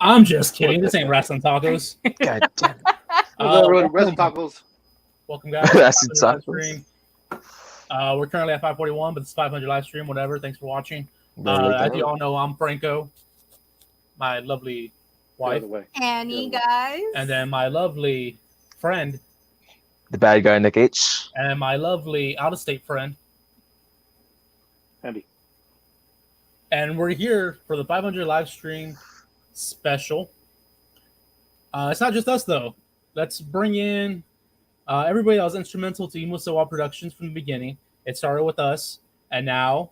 I'm just kidding. This ain't wrestling tacos. God damn it. Wrestling tacos. Welcome, guys. Wrestling Live tacos. stream. We're currently at 541, but it's 500 live stream. Whatever. Thanks for watching. Like As you all know, I'm Franco, my lovely wife, Annie, guys, and then my lovely friend, the bad guy, Nick H. and my lovely out-of-state friend, Andy. And we're here for the 500 live stream special. It's not just us, though. Let's bring in everybody that was instrumental to EmoséwAversE Productions from the beginning. It started with us, and now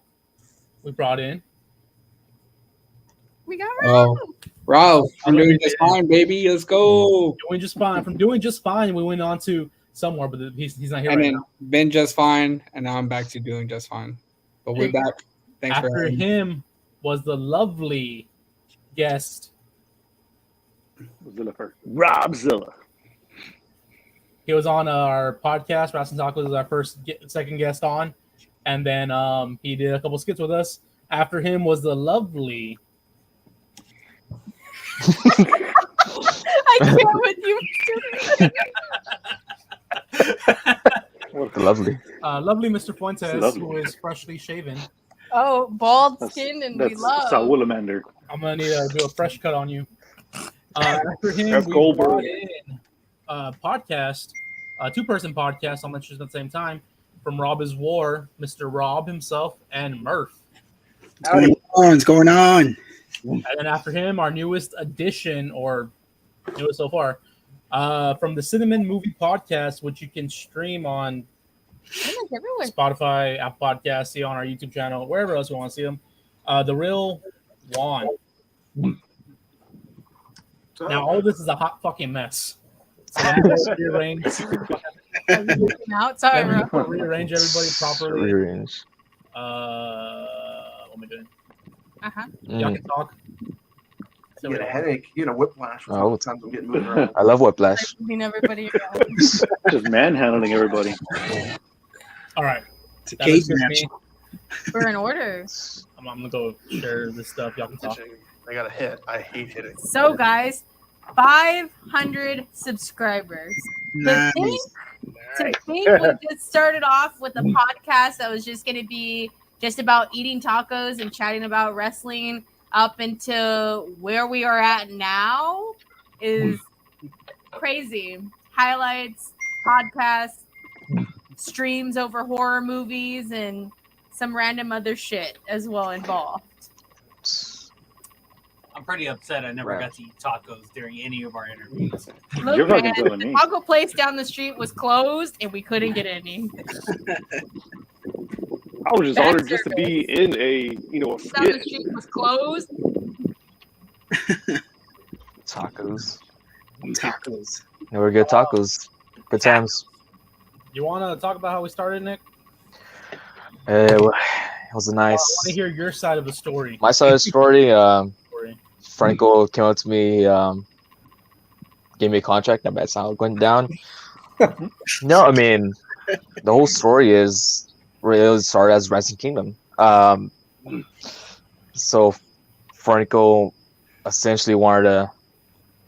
we brought in. We got Ralph. Ralph, I'm doing just fine, baby. Let's go. Doing just fine. From doing just fine, we went on to somewhere, but he's not here And right then now. been just fine, and now I'm back to doing just fine. But we're back. Thanks for After having me. him was the lovely guest. Rob Zilla. He was on our podcast. Wrestling Tacos was our second guest on, and then he did a couple skits with us. After him was the lovely. I can't with you. Lovely. Lovely Mr. Fuentes, Lovely. who is freshly shaven. Oh, bald skin, and we love. Saulamander. I'm gonna need to do a fresh cut on you. After him, That's we Goldberg. brought in a podcast, a two-person podcast. I'll mention at the same time. From Rob is War, Mr. Rob himself, and Murph. What's going on? And then after him, our newest addition, or newest so far, from the Cinnamon Movie Podcast, which you can stream on Everywhere. Spotify, Apple Podcasts, see on our YouTube channel, wherever else you want to see them. The Real Juan. Now, all of this is a hot fucking mess. So let me just rearrange, Out. Sorry, let bro. me rearrange everybody properly. Rearrange. What am I doing? Uh-huh. Y'all can talk. So You get a headache. You get a whiplash. Oh. Sometimes I'm getting moving around. I love Whiplash. Being everybody. Just manhandling everybody. all right. It's a That cage looks good to match. me. We're in order. I'm gonna go share this stuff. Y'all can talk. I got a hit. I hate hitting. So, guys, 500 subscribers. Nice. To think we just started off with a podcast that was just going to be just about eating tacos and chatting about wrestling up until where we are at now is crazy. Highlights, podcasts, streams over horror movies, and some random other shit as well involved. I'm pretty upset I never got to eat tacos during any of our interviews. Look, You're fucking man, telling the me. taco place down the street was closed and we couldn't get any. I was just honored just to be in a Down the skit. street was closed. Tacos. Tacos. They were good tacos. Good times. You want to talk about how we started, Nick? It was a I want nice. to hear your side of the story. My side of the story. Franco came up to me, gave me a contract. Now that's how it went down. No, I mean, the whole story is really started as Wrestling Kingdom. So Franco essentially wanted to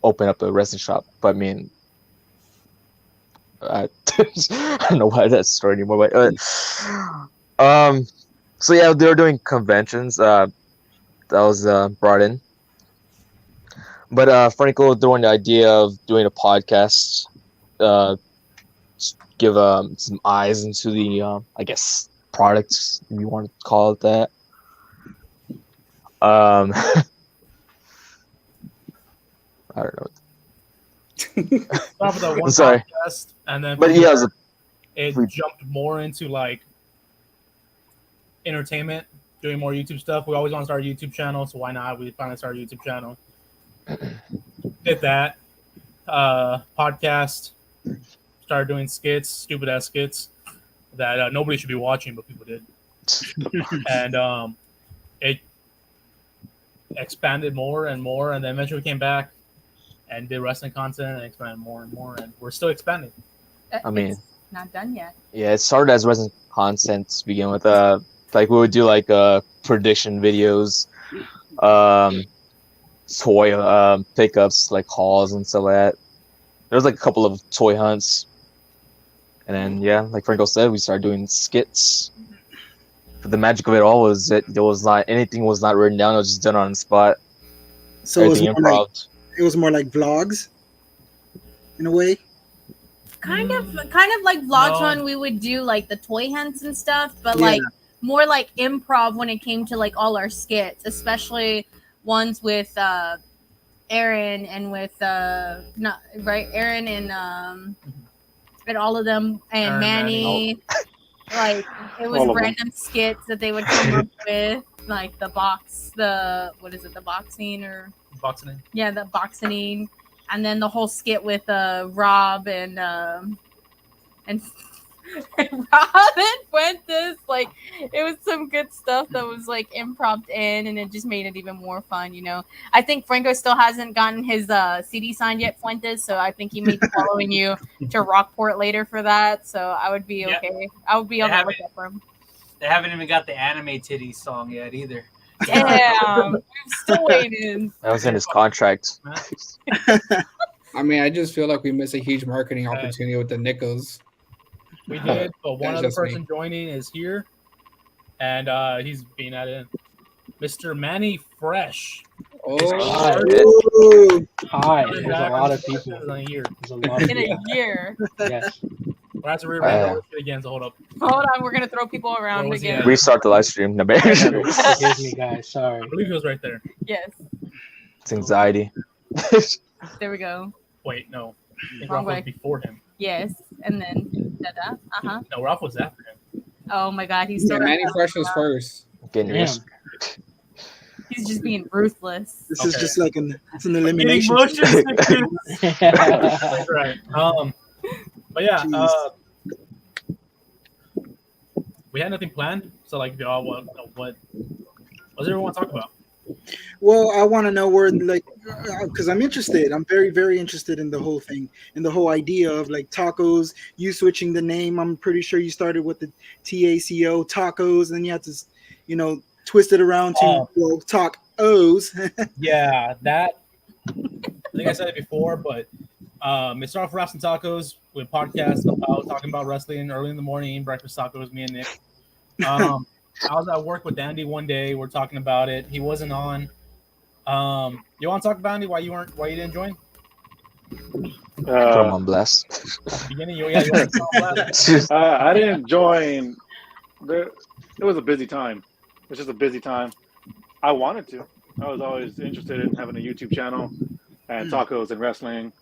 open up a wrestling shop, but I mean, I don't know why that story anymore. But so yeah, they were doing conventions. That was brought in. But Franco throwing the idea of doing a podcast, give some eyes into the I guess products, if you want to call it that. I don't know. Start with that one I'm sorry. podcast, and then But from yeah, there, it jumped more into like entertainment, doing more YouTube stuff. We always want to start a YouTube channel, so why not? We finally started a YouTube channel. Did that podcast. Started doing skits, stupid ass skits that nobody should be watching, but people did. And it expanded more and more, and then eventually came back and did wrestling content and expanded more and more, and we're still expanding. I mean, It's not done yet. yeah, it started as wrestling content to begin with. Like we would do like prediction videos, toy pickups, like hauls and stuff like that. There was like a couple of toy hunts. And then, yeah, like Franco said, we started doing skits. But the magic of it all was that there was not anything was not written down. It was just done on the spot. So it was, Everything more like, improv. it was more like vlogs, in a way. Kind of like vlogs No. when we would do like the toy hunts and stuff, but Yeah. like more like improv when it came to like all our skits, especially ones with Aaron and with not right Aaron and all of them and Aaron, Manny. Like it was All of them. random skits that they would come up with, like the boxing or Boxing. yeah, the boxing, and then the whole skit with Rob and Rob and Fuentes. Like it was some good stuff that was like improv in, and it just made it even more fun. You know, I think Franco still hasn't gotten his CD signed yet, Fuentes. So I think he may be following you to Rockport later for that. So I would be Yeah. okay. I would be on They the lookout for him. They haven't even got the anime titties song yet either. Damn, we're still waiting. That was in his contract. I mean, I just feel like we missed a huge marketing opportunity with the Nickels. We did, but one That's other just me. person joining is here, and he's being added in. Mr. Manny Fresh. Oh, Hi. Ooh, Hi. Coming There's back a lot on of people. in a year. There's a lot of In people. a year. Yes. We'll have to rewrite all this shit again, so hold up. Hold on, we're gonna throw people around Where was he again. at? Restart the live stream. No, man. Forgive me, guys. Sorry. I believe he was right there. Yes, It's anxiety. there we go. Wait, no. I think Wrong Ralph was way. before him. Yes, and then da-da. Uh-huh. No, Ralph was after him. Oh my god, he's yeah, still Manny Fresh was first. Getting Damn. used. he's just being ruthless. this is Okay. just like an Getting elimination. motion sickness. That's right. But yeah, Jeez. we had nothing planned. So like, what does everyone want to talk about? Well, I want to know where, like, because I'm interested. I'm very, very interested in the whole thing, in the whole idea of like tacos. You switching the name. I'm pretty sure you started with the TACO tacos, and you had to, twist it around to talk O's. Yeah, that. I think I said it before, but it started off Wraps and Tacos with podcasts about talking about wrestling early in the morning, eating breakfast tacos. Me and Nick. I was at work with Andy one day. We're talking about it. He wasn't on. You want to talk about Andy? Why you didn't join? Put him on blast. At the beginning, you want to talk about it? I didn't join. It was a busy time. It was just a busy time. I wanted to. I was always interested in having a YouTube channel and tacos and wrestling.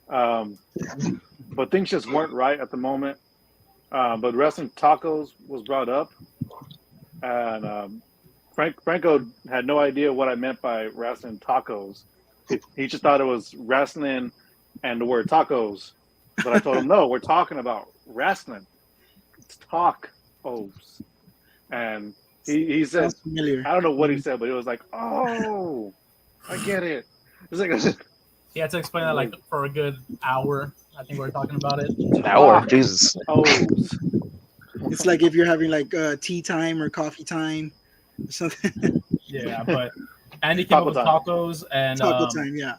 But things just weren't right at the moment. But wrestling tacos was brought up. And Franco had no idea what I meant by wrestling tacos. He just thought it was wrestling and the word tacos. But I told him, no, we're talking about wrestling. It's tacos. And he said, Sounds familiar. I don't know what he said, but it was like, oh, I get it. It's like, He had to explain that like for a good hour. I think we were talking about it. An hour. Jesus. O's. It's like if you're having like tea time or coffee time or something. Yeah, but Andy came up with Taco tacos, and Taco time, yeah.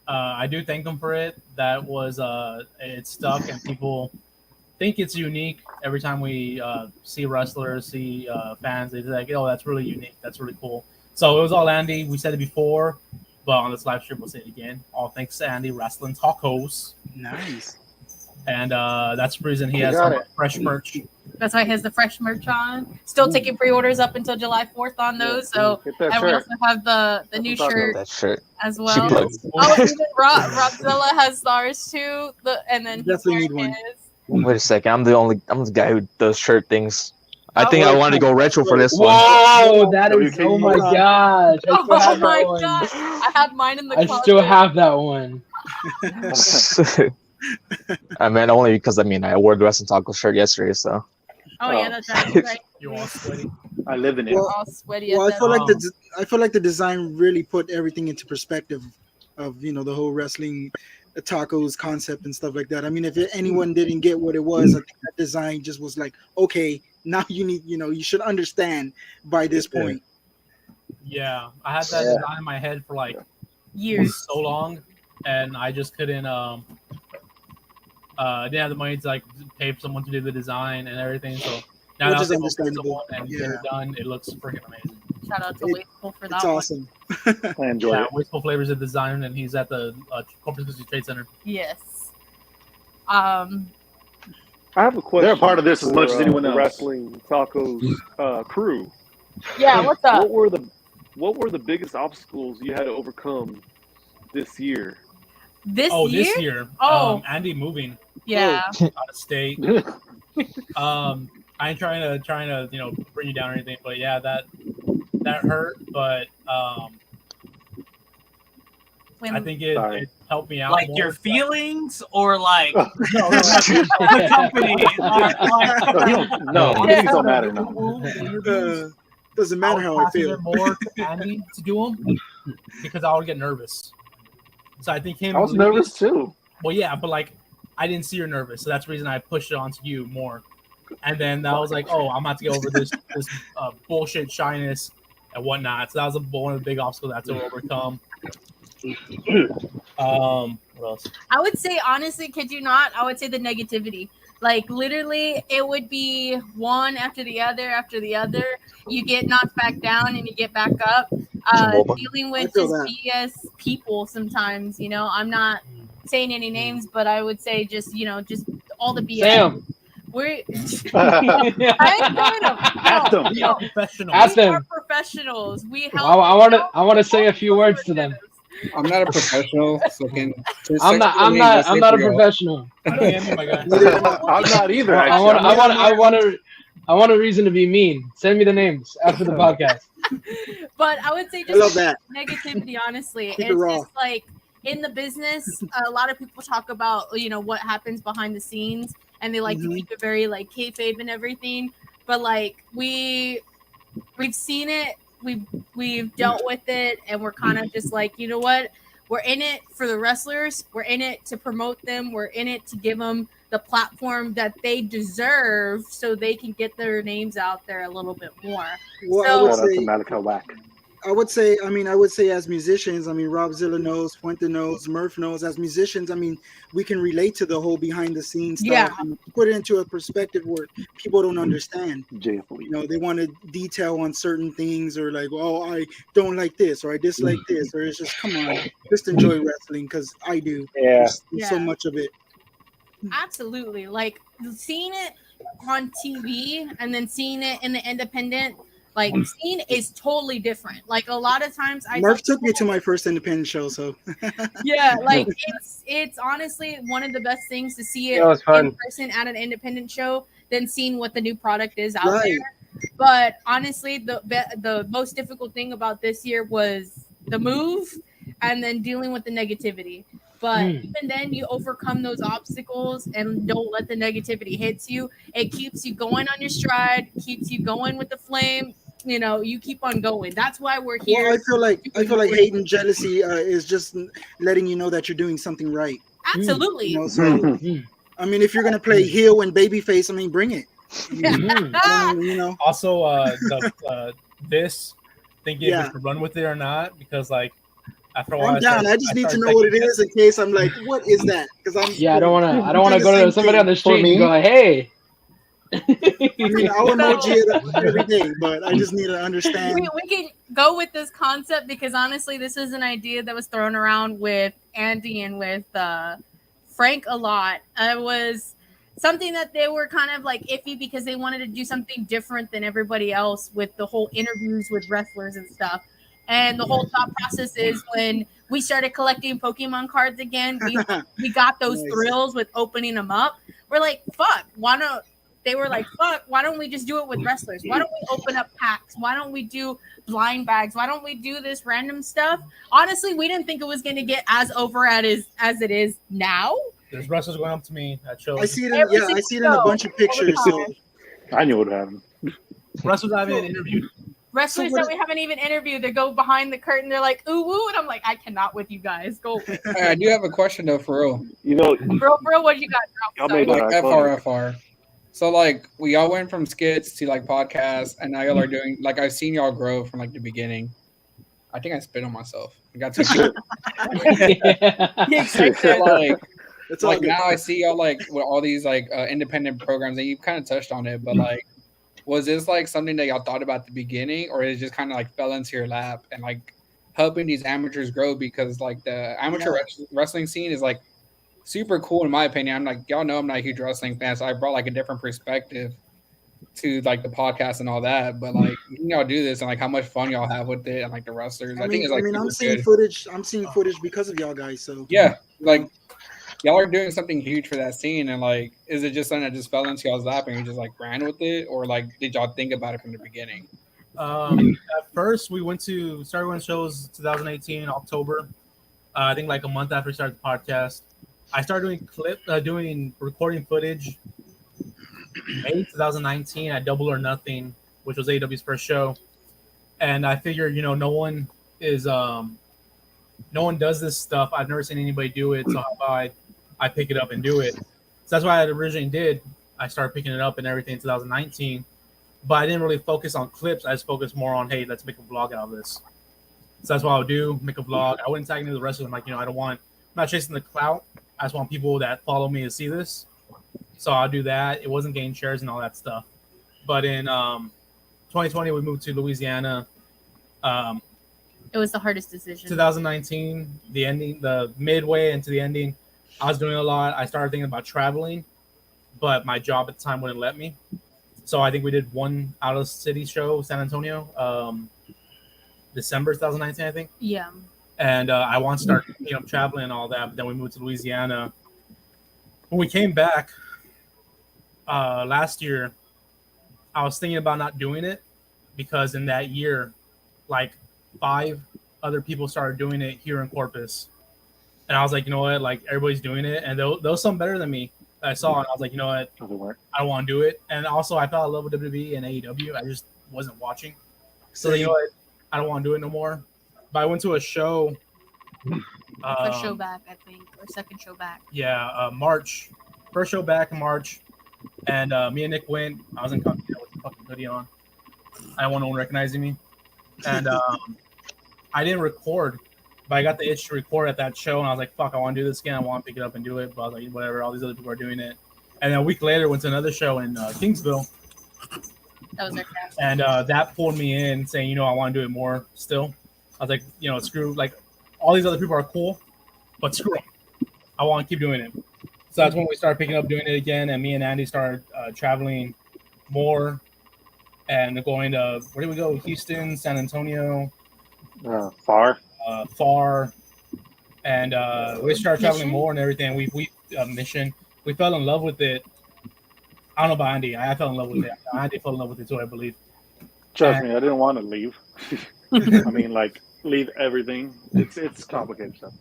I do thank him for it. That was it stuck, and people think it's unique every time we see wrestlers, see fans. They're like, "Oh, that's really unique. That's really cool." So it was all Andy. We said it before, but on this live stream, we'll say it again. All thanks to Andy, Wrestling Tacos, Nice. and that's the reason he You has got some it. fresh merch. That's why he has the fresh merch on. Still taking pre-orders up until July 4th on those. So Get that and we shirt. also have the new That's shirt That shirt. as She well. plugged. Oh, even Robzilla has ours too. And then he's Definitely wearing need one. his. Wait a second. I'm the guy who does shirt things. I Oh, think I wait. wanted to go retro for this one. Whoa, that is, WKU. oh my gosh. I still Oh have my that one. god! I have mine in the I closet. still have that one. I mean, only because I wore the Wrestling Taco shirt yesterday, so. Oh yeah, that's right. You're all sweaty. I live in it. Well, All sweaty. Well, at I feel like Um, I feel like the design really put everything into perspective of the whole wrestling tacos concept and stuff like that. I mean, if anyone didn't get what it was, I think that design just was like, okay, now you need, you should understand by this point. Yeah, I had that design in my head for like Years. so long, and I just couldn't. Didn't have the money to like pay for someone to do the design and everything. So now Which that is I'm able to pay understandable. someone and get Yeah. it done, it looks freaking amazing. Shout out to It- Wasteful for that It's one. awesome. I enjoy Yeah, it. Wasteful Flavors is design, and he's at the Corpus Christi Trade Center. Yes. I have a question. They're a part of this as for, much as anyone the else. Wrestling Tacos crew. Yeah, what's up? What were the biggest obstacles you had to overcome this year? This Oh, year? this year, Oh. Andy moving Yeah. out of state. I ain't trying to bring you down or anything, but yeah, that hurt, but I think it helped me out. Like more. your feelings, or like No, the company? No, feelings don't matter now. Doesn't matter how I passing feel. it more to Andy to do them because I would get nervous. So I think him. I was nervous too. Well, yeah, but like I didn't see you're nervous, so that's the reason I pushed it onto you more. And then I was like, oh, I'm about to get over this bullshit shyness and whatnot. So that was one of the big obstacles I had to overcome. What else? I would say, honestly, kid you not, I would say the negativity. Like, literally, it would be one after the other after the other. You get knocked back down and you get back up. Dealing with just BS people sometimes, I'm not saying any names, but I would say just all the BS. Sam. We're I ain't saying them. Ask them. We are professionals. Ask We them. are professionals. We help. I want to say a few words to them. I'm not a professional, so can I'm not a professional. I'm not either. I want a reason to be mean. Send me the names after the podcast. But I would say I love just that. negativity, honestly. Keep it It's raw. just like in the business, a lot of people talk about, what happens behind the scenes, and they like to keep it very like kayfabe and everything. But like we've seen it, we've dealt with it, and we're kind of just like, you know what? We're in it for the wrestlers. We're in it to promote them. We're in it to give them the platform that they deserve so they can get their names out there a little bit more. Well, So- I would say as musicians, Rob Zilla knows, Fuente knows, Murph knows. As musicians, we can relate to the whole behind the scenes stuff. Yeah. And put it into a perspective where people don't understand. Jay, They want to detail on certain things, or like, oh, I don't like this, or I dislike this, or it's just, come on, just enjoy wrestling, because I do. Yeah. There's so Yeah. much of it. Absolutely. Like seeing it on TV and then seeing it in the independent, like seeing is totally different. Like a lot of times Murph took me to my first independent show, so yeah, like it's honestly one of the best things to see it That was fun. in person at an independent show than seeing what the new product is out Right. there. But honestly, the most difficult thing about this year was the move and then dealing with the negativity. But even then, you overcome those obstacles and don't let the negativity hit you. It keeps you going on your stride, keeps you going with the flame. You keep on going. That's why we're here. Well, I feel like hate and jealousy is just letting you know that you're doing something right. Absolutely. So if you're gonna play heel and babyface, bring it. Also, this thinking if we should run with it or not, because like after a while, I'm down. I just need to know what it is in case I'm like, what is that? Because I don't want to go to somebody on the street and go like, hey. I'll emoji it every day, but I just need to understand. We can go with this concept because honestly, this is an idea that was thrown around with Andy and with Frank a lot. It was something that they were kind of like iffy because they wanted to do something different than everybody else with the whole interviews with wrestlers and stuff. And the whole thought process is when we started collecting Pokemon cards again, we got those thrills with opening them up. We're like, fuck, they were like, fuck, why don't we just do it with wrestlers? Why don't we open up packs? Why don't we do blind bags? Why don't we do this random stuff? Honestly, we didn't think it was going to get as over as it is now. There's wrestlers going up to me at shows. I see it in a bunch of pictures. So I knew what happened. Wrestlers I haven't interviewed. Wrestlers that we haven't even interviewed, they go behind the curtain. They're like, ooh, woo. And I'm like, I cannot with you guys. Go. I do have a question, though, for real. Bro, what you got? FR. So, we all went from skits to, podcasts, and now y'all are doing, I've seen y'all grow from, the beginning. I think I spit on myself. I got too Excited. like It's all like good. now I see y'all like with all these like independent programs, and you kind of touched on it, but like, was this like something that y'all thought about at the beginning, or it just kind of like fell into your lap and like helping these amateurs grow? Because like the amateur wrestling scene is like super cool in my opinion. I'm like, y'all know I'm not a huge wrestling fan, so I brought like a different perspective to like the podcast and all that. But like, y'all do this and like how much fun y'all have with it and like the wrestlers. I think it's like I'm super seeing good. footage. I'm seeing footage because of y'all guys. So Yeah, like y'all are doing something huge for that scene, and like, is it just something that just fell into y'all's lap and you just like ran with it, or like did y'all think about it from the beginning? At first, we started going shows 2018 October. I think like a month after we started the podcast, I started doing recording footage. May 2019 at Double or Nothing, which was AEW's first show, and I figured, no one does this stuff. I've never seen anybody do it, so how about I pick it up and do it. So that's why I originally did. I started picking it up and everything in 2019, but I didn't really focus on clips. I just focused more on, hey, let's make a vlog out of this. So that's what I would do, make a vlog. I wouldn't tag any of the wrestlers. I'm like, I'm not chasing the clout. I just want people that follow me to see this. So I'll do that. It wasn't getting shares and all that stuff. But in 2020, we moved to Louisiana. It was the hardest decision. 2019, the midway into the ending, I was doing a lot. I started thinking about traveling, but my job at the time wouldn't let me. So I think we did one out of city show, San Antonio, December 2019, I think. Yeah. And I want to start, traveling and all that. But then we moved to Louisiana. When we came back last year, I was thinking about not doing it because in that year, like 5 other people started doing it here in Corpus. And I was like, you know what? Like, everybody's doing it. And there was some better than me that I saw. And I was like, you know what? I don't want to do it. And also, I fell in love with WWE and AEW. I just wasn't watching. So, you know what? I don't want to do it no more. But I went to a show. First show back, I think. Or second show back. Yeah, March. First show back in March. And me and Nick went. I was in Cocktail with the fucking hoodie on. I didn't want no one recognizing me. And I didn't record, but I got the itch to record at that show. And I was like, fuck, I want to do this again. I want to pick it up and do it. But I was like, whatever, all these other people are doing it. And then a week later, went to another show in Kingsville. That was our cast. And that pulled me in saying, I want to do it more still. I was like, screw, like, all these other people are cool, but screw them. I want to keep doing it. So that's when we started picking up doing it again. And me and Andy started traveling more and going to, where did we go? Houston, San Antonio. Far. And we started traveling more and everything. We Mission. We fell in love with it. I don't know about Andy. I fell in love with it. Andy fell in love with it too, I believe. Trust me, I didn't want to leave. I mean, like, leave everything. It's complicated stuff.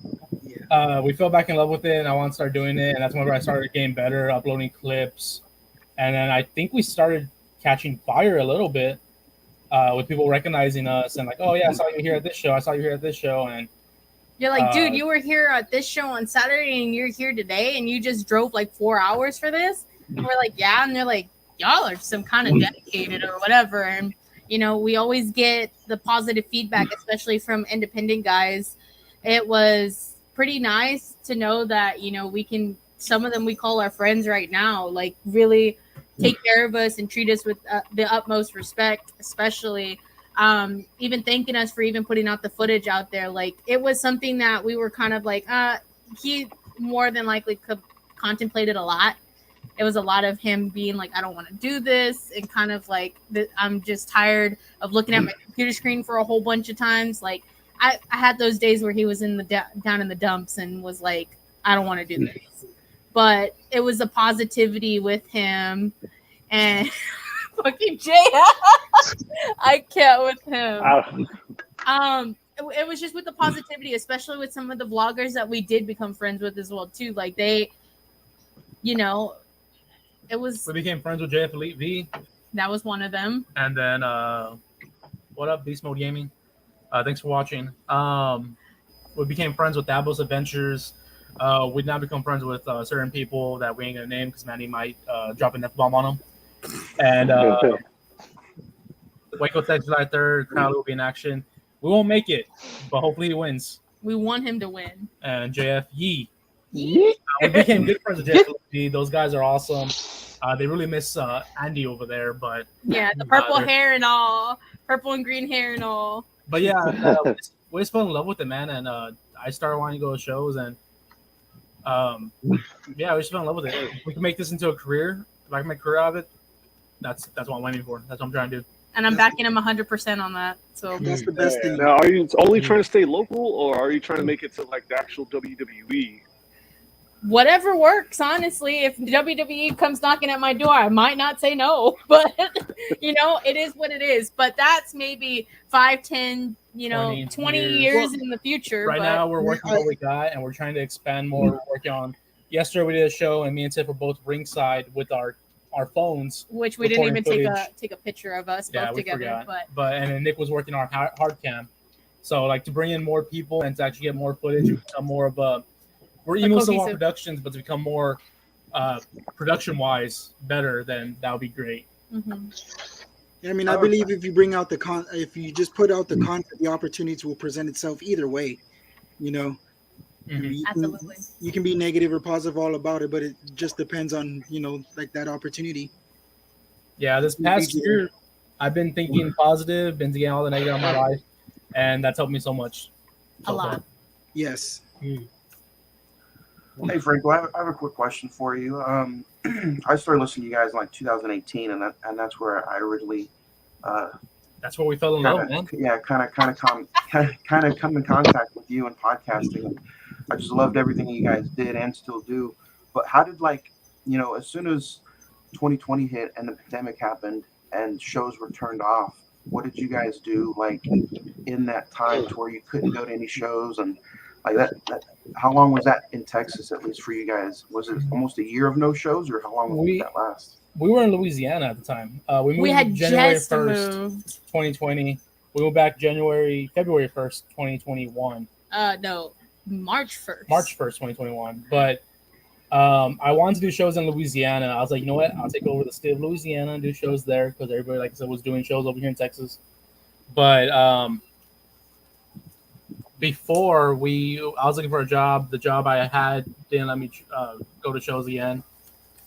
We fell back in love with it, and I want to start doing it. And that's whenever I started getting better, uploading clips. And then I think we started catching fire a little bit with people recognizing us and like, oh yeah, I saw you here at this show. I saw you here at this show. And you're like, dude, you were here at this show on Saturday, and you're here today, and you just drove like 4 hours for this. And we're like, yeah, and they're like, y'all are some kind of dedicated or whatever. And we always get the positive feedback, especially from independent guys. It was pretty nice to know that, we can, some of them we call our friends right now, like really take care of us and treat us with the utmost respect, especially even thanking us for even putting out the footage out there. Like, it was something that we were kind of like, he more than likely contemplated a lot. It was a lot of him being like, I don't want to do this. And kind of like, I'm just tired of looking at my computer screen for a whole bunch of times. Like, I had those days where he was in down in the dumps and was like, I don't want to do this. But it was a positivity with him. And fucking Jay, I can't with him. It was just with the positivity, especially with some of the vloggers that we did become friends with as well too. Like, they, it was. We became friends with JF Elite V. That was one of them. And then, what up, Beast Mode Gaming? Thanks for watching. We became friends with Dabos Adventures. We'd now become friends with certain people that we ain't gonna name because Manny might drop an F-bomb on them. And Waco, Texas, July 3rd, crowd will be in action. We won't make it, but hopefully he wins. We want him to win. And JF Yee. We became good friends with JF Yee. Those guys are awesome. They really miss Andy over there, but yeah, the purple hair and all, purple and green hair and all. But yeah, we just fell in love with it, man, and I started wanting to go to shows, and yeah, we just fell in love with it. If we can make this into a career. If I can make a career out of it, that's what I'm waiting for. That's what I'm trying to do. And I'm backing him 100% on that. So that's the best thing. Now, are you only trying to stay local, or are you trying to make it to like the actual WWE? Whatever works, honestly. If WWE comes knocking at my door, I might not say no, but it is what it is. But that's maybe 5, 10, 20 years in the future. Right now, we're working on what we got, and we're trying to expand more. We're working on. Yesterday, we did a show, and me and Tiff were both ringside with our phones, which we didn't even take a picture of us both together. Forgot. But and then Nick was working on hard cam, so like to bring in more people and to actually get more footage, and become more of a. We're EmoséwAversE Productions, but to become more production-wise better, then that would be great. Mm-hmm. Yeah, I mean, I believe if you bring out if you just put out the content, the opportunity will present itself either way. Absolutely. You can be negative or positive all about it, but it just depends on like that opportunity. Yeah, this past year, I've been thinking positive, been getting all the negative in my life, and that's helped me so much. A lot. Yes. Hey, Franco, I have a quick question for you. I started listening to you guys in like 2018, and that's where I originally. That's where we fell in love, man. Yeah, kind of come in contact with you and podcasting. And I just loved everything you guys did and still do. But how did as soon as 2020 hit and the pandemic happened and shows were turned off, what did you guys do in that time to where you couldn't go to any shows and like that? How long was that in Texas, at least for you guys? Was it almost a year of no shows, or how long did that last? We were in Louisiana at the time. We had January just 1st, moved. 2020. We moved back February 1st, 2021. No, March 1st. March 1st, 2021. But I wanted to do shows in Louisiana. I was like, you know what? I'll take over the state of Louisiana and do shows there because everybody, like I said, was doing shows over here in Texas. But before I was looking for a job. The job I had didn't let me go to shows again.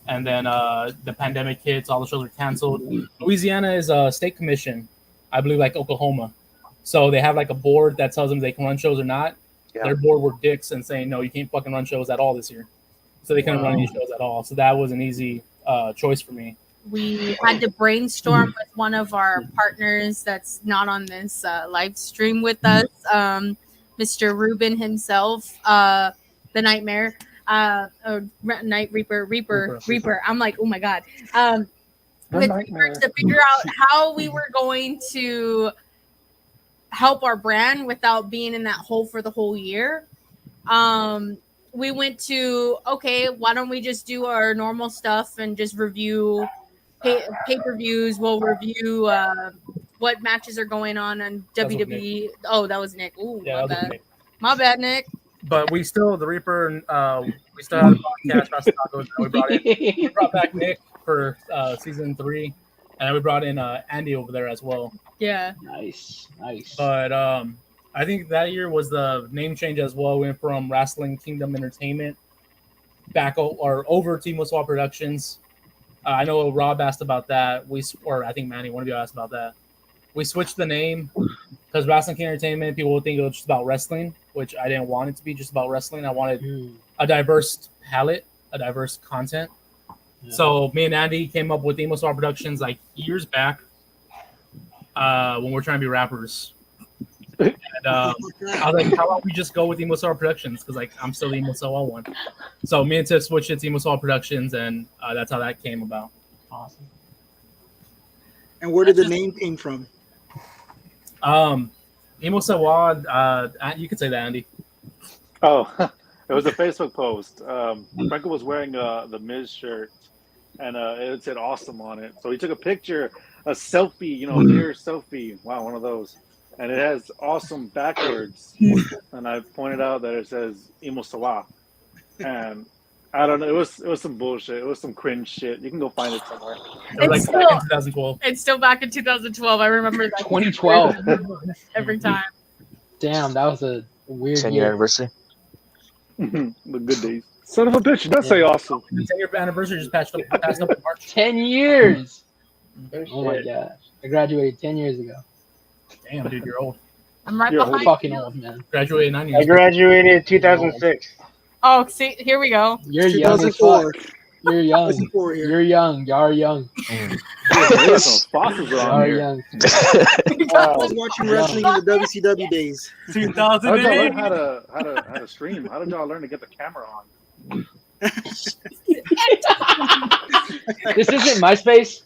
And then the pandemic hits, all the shows were canceled. Louisiana is a state commission, I believe, like Oklahoma. So they have like a board that tells them they can run shows or not. Yeah. Their board were dicks and saying, no, you can't fucking run shows at all this year. So they couldn't run any shows at all. So that was an easy choice for me. We had to brainstorm with one of our partners that's not on this live stream with us, Mr. Ruben himself, the Nightmare. Night Reaper. I'm like, oh my god. To figure out how we were going to help our brand without being in that hole for the whole year. We went to, why don't we just do our normal stuff and just review pay-per-views. We'll review what matches are going on WWE. Oh, that was Nick. Ooh, yeah, my bad. Nick. My bad, Nick. But we still, the Reaper, we still have the podcast. We brought back Nick for season 3, and we brought in Andy over there as well. Yeah. Nice. But I think that year was the name change as well. We went from Wrestling Kingdom Entertainment back over to EmoséwAversE Productions. I know Rob asked about that. Or I think Manny, one of you asked about that. We switched the name because Wrestling King Entertainment, people would think it was just about wrestling, which I didn't want it to be just about wrestling. I wanted a diverse palette, a diverse content. Yeah. So me and Andy came up with EmoséwAversE Productions like years back when we were trying to be rappers. And I was like, how about we just go with EmoséwAversE Productions? Because like I'm still the EmoséwAversE one. So me and Tiff switched it to EmoséwAversE Productions, and that's how that came about. Awesome. And where did the name came from? EmoséwAversE, you could say that, Andy. Oh, it was a Facebook post. Franco was wearing the Miz shirt, and it said "awesome" on it. So he took a picture, a selfie, mirror selfie. Wow, one of those. And it has "awesome" backwards. And I pointed out that it says EmoséwAversE. And I don't know. It was some bullshit. It was some cringe shit. You can go find it somewhere. It's like back in 2012. It's still back in 2012. I remember that. 2012. Every time. Damn, that was a weird 10-year year. anniversary. The good days. Son of a bitch, it does say awesome. The 10-year anniversary just passed up in March. 10 years. Oh, Oh my shit. gosh. I graduated 10 years ago. Damn, dude, you're old. I'm right You're I'm behind fucking you. old, man. Graduated 9 I years. graduated 2006. Oh, see, here we go. You're young as 2004. fuck. You're young. 2004 here. You're young. Y'all young. Some fossils Y'all around are here. young. I was watching wrestling in the WCW days. How did y'all learn 2008. how to stream? How did y'all learn to get the camera on? This isn't MySpace.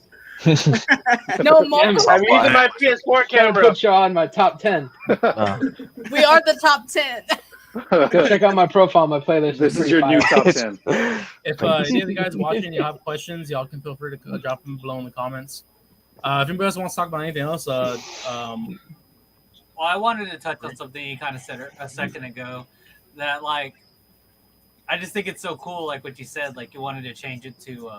No, Damn it. I'm using my PS4 Gotta camera. put you on my top 10. we are the top 10. Go check out my profile, my playlist. This It's is your pretty new fire. top 10. If any of the guys watching, you have questions, y'all can feel free to drop them below in the comments. If anybody else wants to talk about anything else, Well, I wanted to touch on something you kind of said a second ago. That like, I just think it's so cool. Like what you said, like you wanted to change it to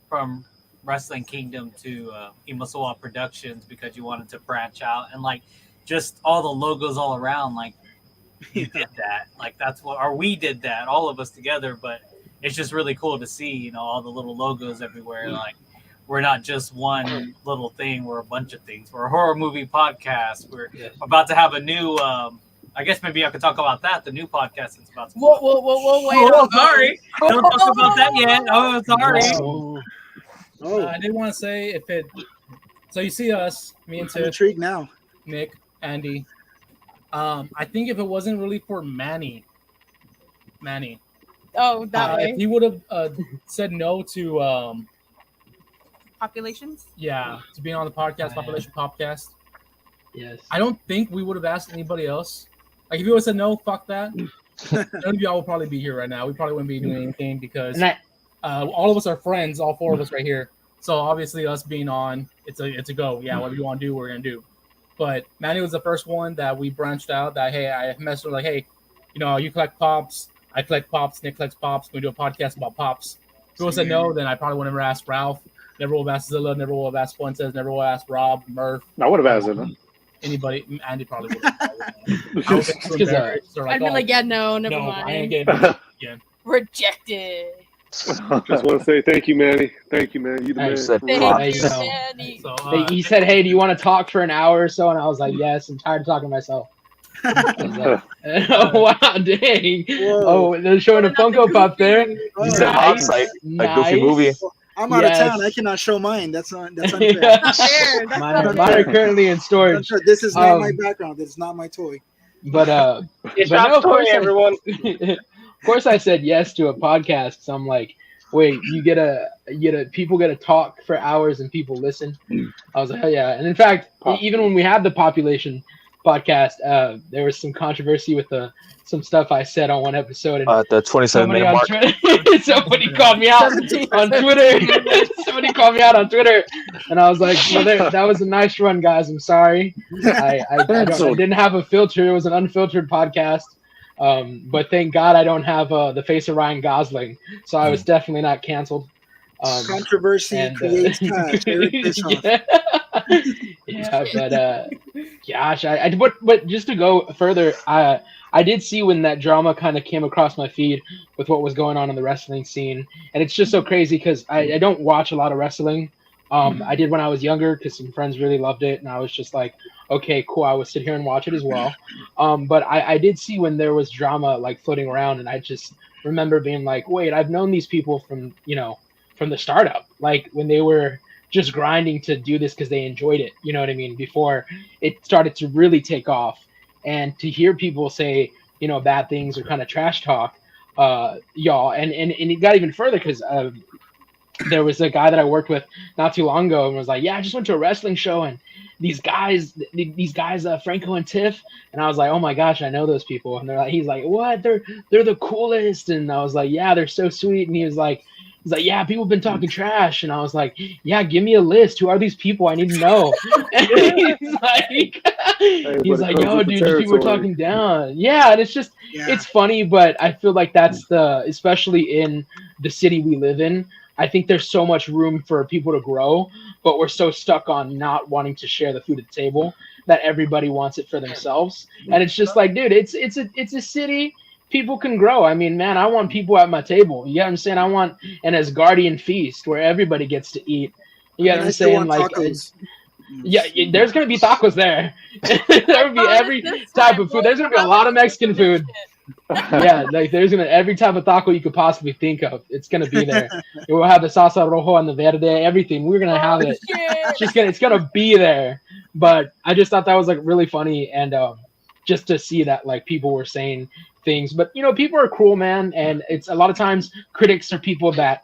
from Wrestling Kingdom to EmoséwAversE Productions because you wanted to branch out and like just all the logos all around. Like you did that. Like that's what, or we did that, all of us together. But it's just really cool to see, you know, all the little logos everywhere. Like we're not just one little thing. We're a bunch of things. We're a horror movie podcast. We're about to have a new. I guess maybe I could talk about that. The new podcast that's about to. Whoa, wait. Oh, sorry. Don't talk about that yet. Oh, sorry. I did want to say if it. So you see us, me and I'm Tiff, intrigued now. Nick, Andy. I think if it wasn't really for Manny, Oh, that way. if he would have said no to Populations? to being on the podcast, Population Podcast, Yes. I don't think we would have asked anybody else. Like if you would have said no, fuck that. None of y'all would probably be here right now. We probably wouldn't be doing anything because And all of us are friends, all four of us right here. So obviously us being on, it's a go. Yeah, whatever you want to do, we're gonna do. But Manny was the first one that we branched out. That hey, I messaged with like, hey, you know, you collect pops, I collect pops, Nick collects pops. Can we do a podcast about pops? If you would have said no, then I probably would have never asked Ralph. Never would have asked Zilla. Never would have asked Fuentes. Never would have asked Rob, Murph. I would have asked him. Anybody, Andy probably would have. I'd be like, yeah, no, never mind. I ain't getting again. Rejected. Just want to say thank you, Manny. Thank you, man. You the man. said for Hey, real. you know, Manny. So, he said, "Hey, do you want to talk for an hour or so?" And I was like, "Yes." I'm tired of talking to myself. I was like, oh wow, dang! Whoa. Oh, they're showing a Funko Pop there. Oh, It's a house, like Goofy movie. I'm out Yes. of town. I cannot show mine. That's unfair. Not fair. That's Mine, not mine fair. are currently in storage. This is not my Um, background. This is not my toy. But It's but not no, of story, course I- everyone. of course I said yes to a podcast. So I'm like, wait, you get a people get to talk for hours and people listen. I was like, hell yeah. And in fact, even when we had the population podcast, there was some controversy with some stuff I said on one episode. And The 27-minute mark. somebody called me out on Twitter. Somebody called me out on Twitter, and I was like, well, that was a nice run, guys. I'm sorry. I didn't have a filter. It was an unfiltered podcast. But thank God I don't have the face of Ryan Gosling, so I was definitely not canceled. Controversy creates cash. Eric Bischoff. Yeah, but gosh, but just to go further, I did see when that drama kind of came across my feed with what was going on in the wrestling scene, and it's just so crazy because I don't watch a lot of wrestling. I did when I was younger because some friends really loved it, and I was just like, okay, cool. I would sit here and watch it as well. But I did see when there was drama like floating around, and I just remember being like, wait, I've known these people from the startup, like when they were just grinding to do this because they enjoyed it. You know what I mean? Before it started to really take off, and to hear people say, bad things or kind of trash talk, y'all, and it got even further because there was a guy that I worked with not too long ago and was like, yeah, I just went to a wrestling show and these guys, Franco and Tiff, and I was like, oh my gosh, I know those people. And he's like, what? They're the coolest. And I was like, yeah, they're so sweet. And he's like, yeah, people have been talking trash. And I was like, yeah, give me a list. Who are these people? I need to know. And he's like, yo, dude, these people are talking down. Yeah, and it's just, it's funny, but I feel like that's especially in the city we live in, I think there's so much room for people to grow, but we're so stuck on not wanting to share the food at the table that everybody wants it for themselves. And it's just like, dude, it's a city. People can grow. I mean, man, I want people at my table. You know what I'm saying? I want an Asgardian feast where everybody gets to eat. You know what And I'm I still saying? want Like, tacos. yeah, there's gonna be tacos there. There will be every type of food. There's gonna be a lot of Mexican food. Yeah, like there's gonna every type of taco you could possibly think of. It's gonna be there. We'll have the salsa rojo and the verde, everything. We're gonna have it. It's gonna be there. But I just thought that was like really funny, and just to see that like people were saying things. But people are cruel, man, and it's a lot of times critics are people that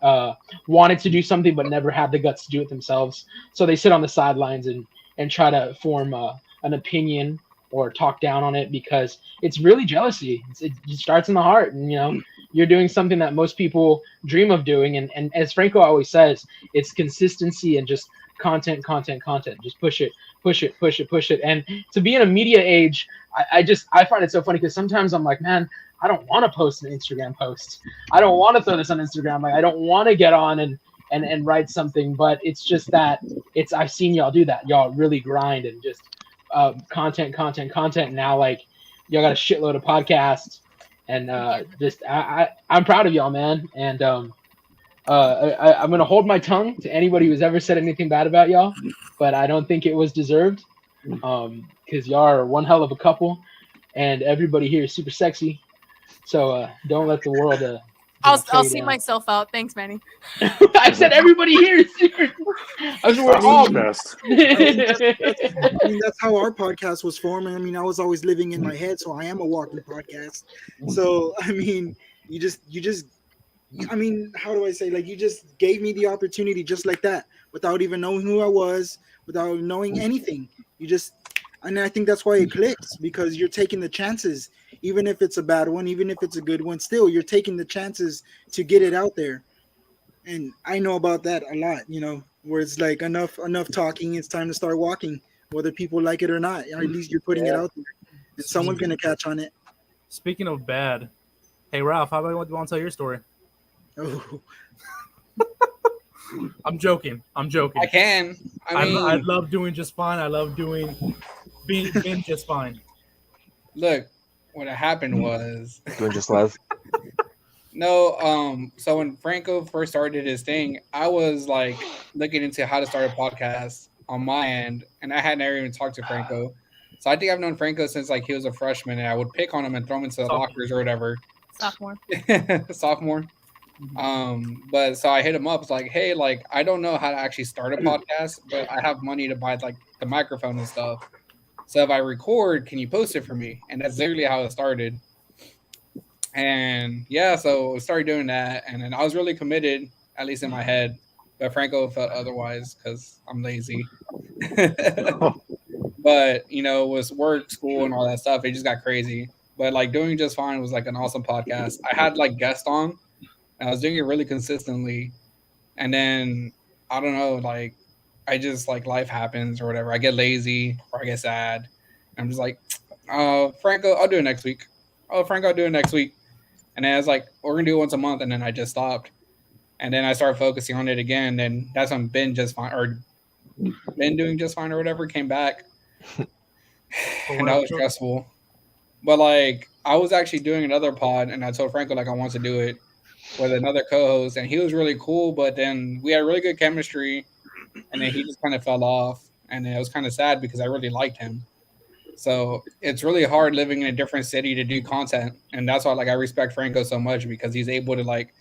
wanted to do something but never had the guts to do it themselves. So they sit on the sidelines and try to form an opinion or talk down on it because it's really jealousy. It starts in the heart, and you're doing something that most people dream of doing. And as Franco always says, it's consistency and just content. Just push it. And to be in a media age, I find it so funny because sometimes I'm like, man, I don't want to post an Instagram post. I don't want to throw this on Instagram. Like, I don't want to get on and write something, but it's just that I've seen y'all do that. Y'all really grind and just content. Now, like, y'all got a shitload of podcasts, and I'm proud of y'all, man. And I'm gonna hold my tongue to anybody who's ever said anything bad about y'all, but I don't think it was deserved. Because y'all are one hell of a couple, and everybody here is super sexy. So don't let the world. I'll see myself out. Thanks, Manny. I said everybody here is super. I was all best. I mean, that's how our podcast was formed. I mean, I was always living in my head, so I am a walking podcast. So I mean, you just. I mean, how do I say? Like, you just gave me the opportunity just like that, without even knowing who I was, without knowing anything. And I think that's why it clicks, because you're taking the chances, even if it's a bad one, even if it's a good one. Still, you're taking the chances to get it out there. And I know about that a lot. Where it's like enough talking. It's time to start walking, whether people like it or not. Or at least you're putting it out there, and someone's gonna catch on it. Speaking of bad, hey Ralph, how about you want to tell your story? Oh. I'm joking. I can. I love doing just fine. I love doing being just fine. Look, what happened was Doing just love. No, so when Franco first started his thing, I was like looking into how to start a podcast on my end, and I hadn't ever even talked to Franco. So I think I've known Franco since like he was a freshman, and I would pick on him and throw him into the lockers or whatever. Sophomore. But so I hit him up. It's like, hey, like, I don't know how to actually start a podcast, but I have money to buy like the microphone and stuff. So if I record, can you post it for me? And that's literally how it started. And yeah, so I started doing that, and then I was really committed, at least in my head. But Franco felt otherwise because I'm lazy. But with work, school, and all that stuff, it just got crazy. But like doing just fine was like an awesome podcast. I had like guests on. I was doing it really consistently, and then I don't know, like I just like life happens or whatever. I get lazy or I get sad. I'm just like, Franco, I'll do it next week. Oh, Franco, I'll do it next week. And then I was like, we're gonna do it once a month, and then I just stopped. And then I started focusing on it again. And that's when Ben doing just fine or whatever came back, and that was stressful. But like I was actually doing another pod, and I told Franco like I want to do it with another co-host, and he was really cool, but then we had really good chemistry, and then he just kind of fell off, and it was kind of sad because I really liked him. So it's really hard living in a different city to do content, and that's why like I respect Franco so much, because he's able to like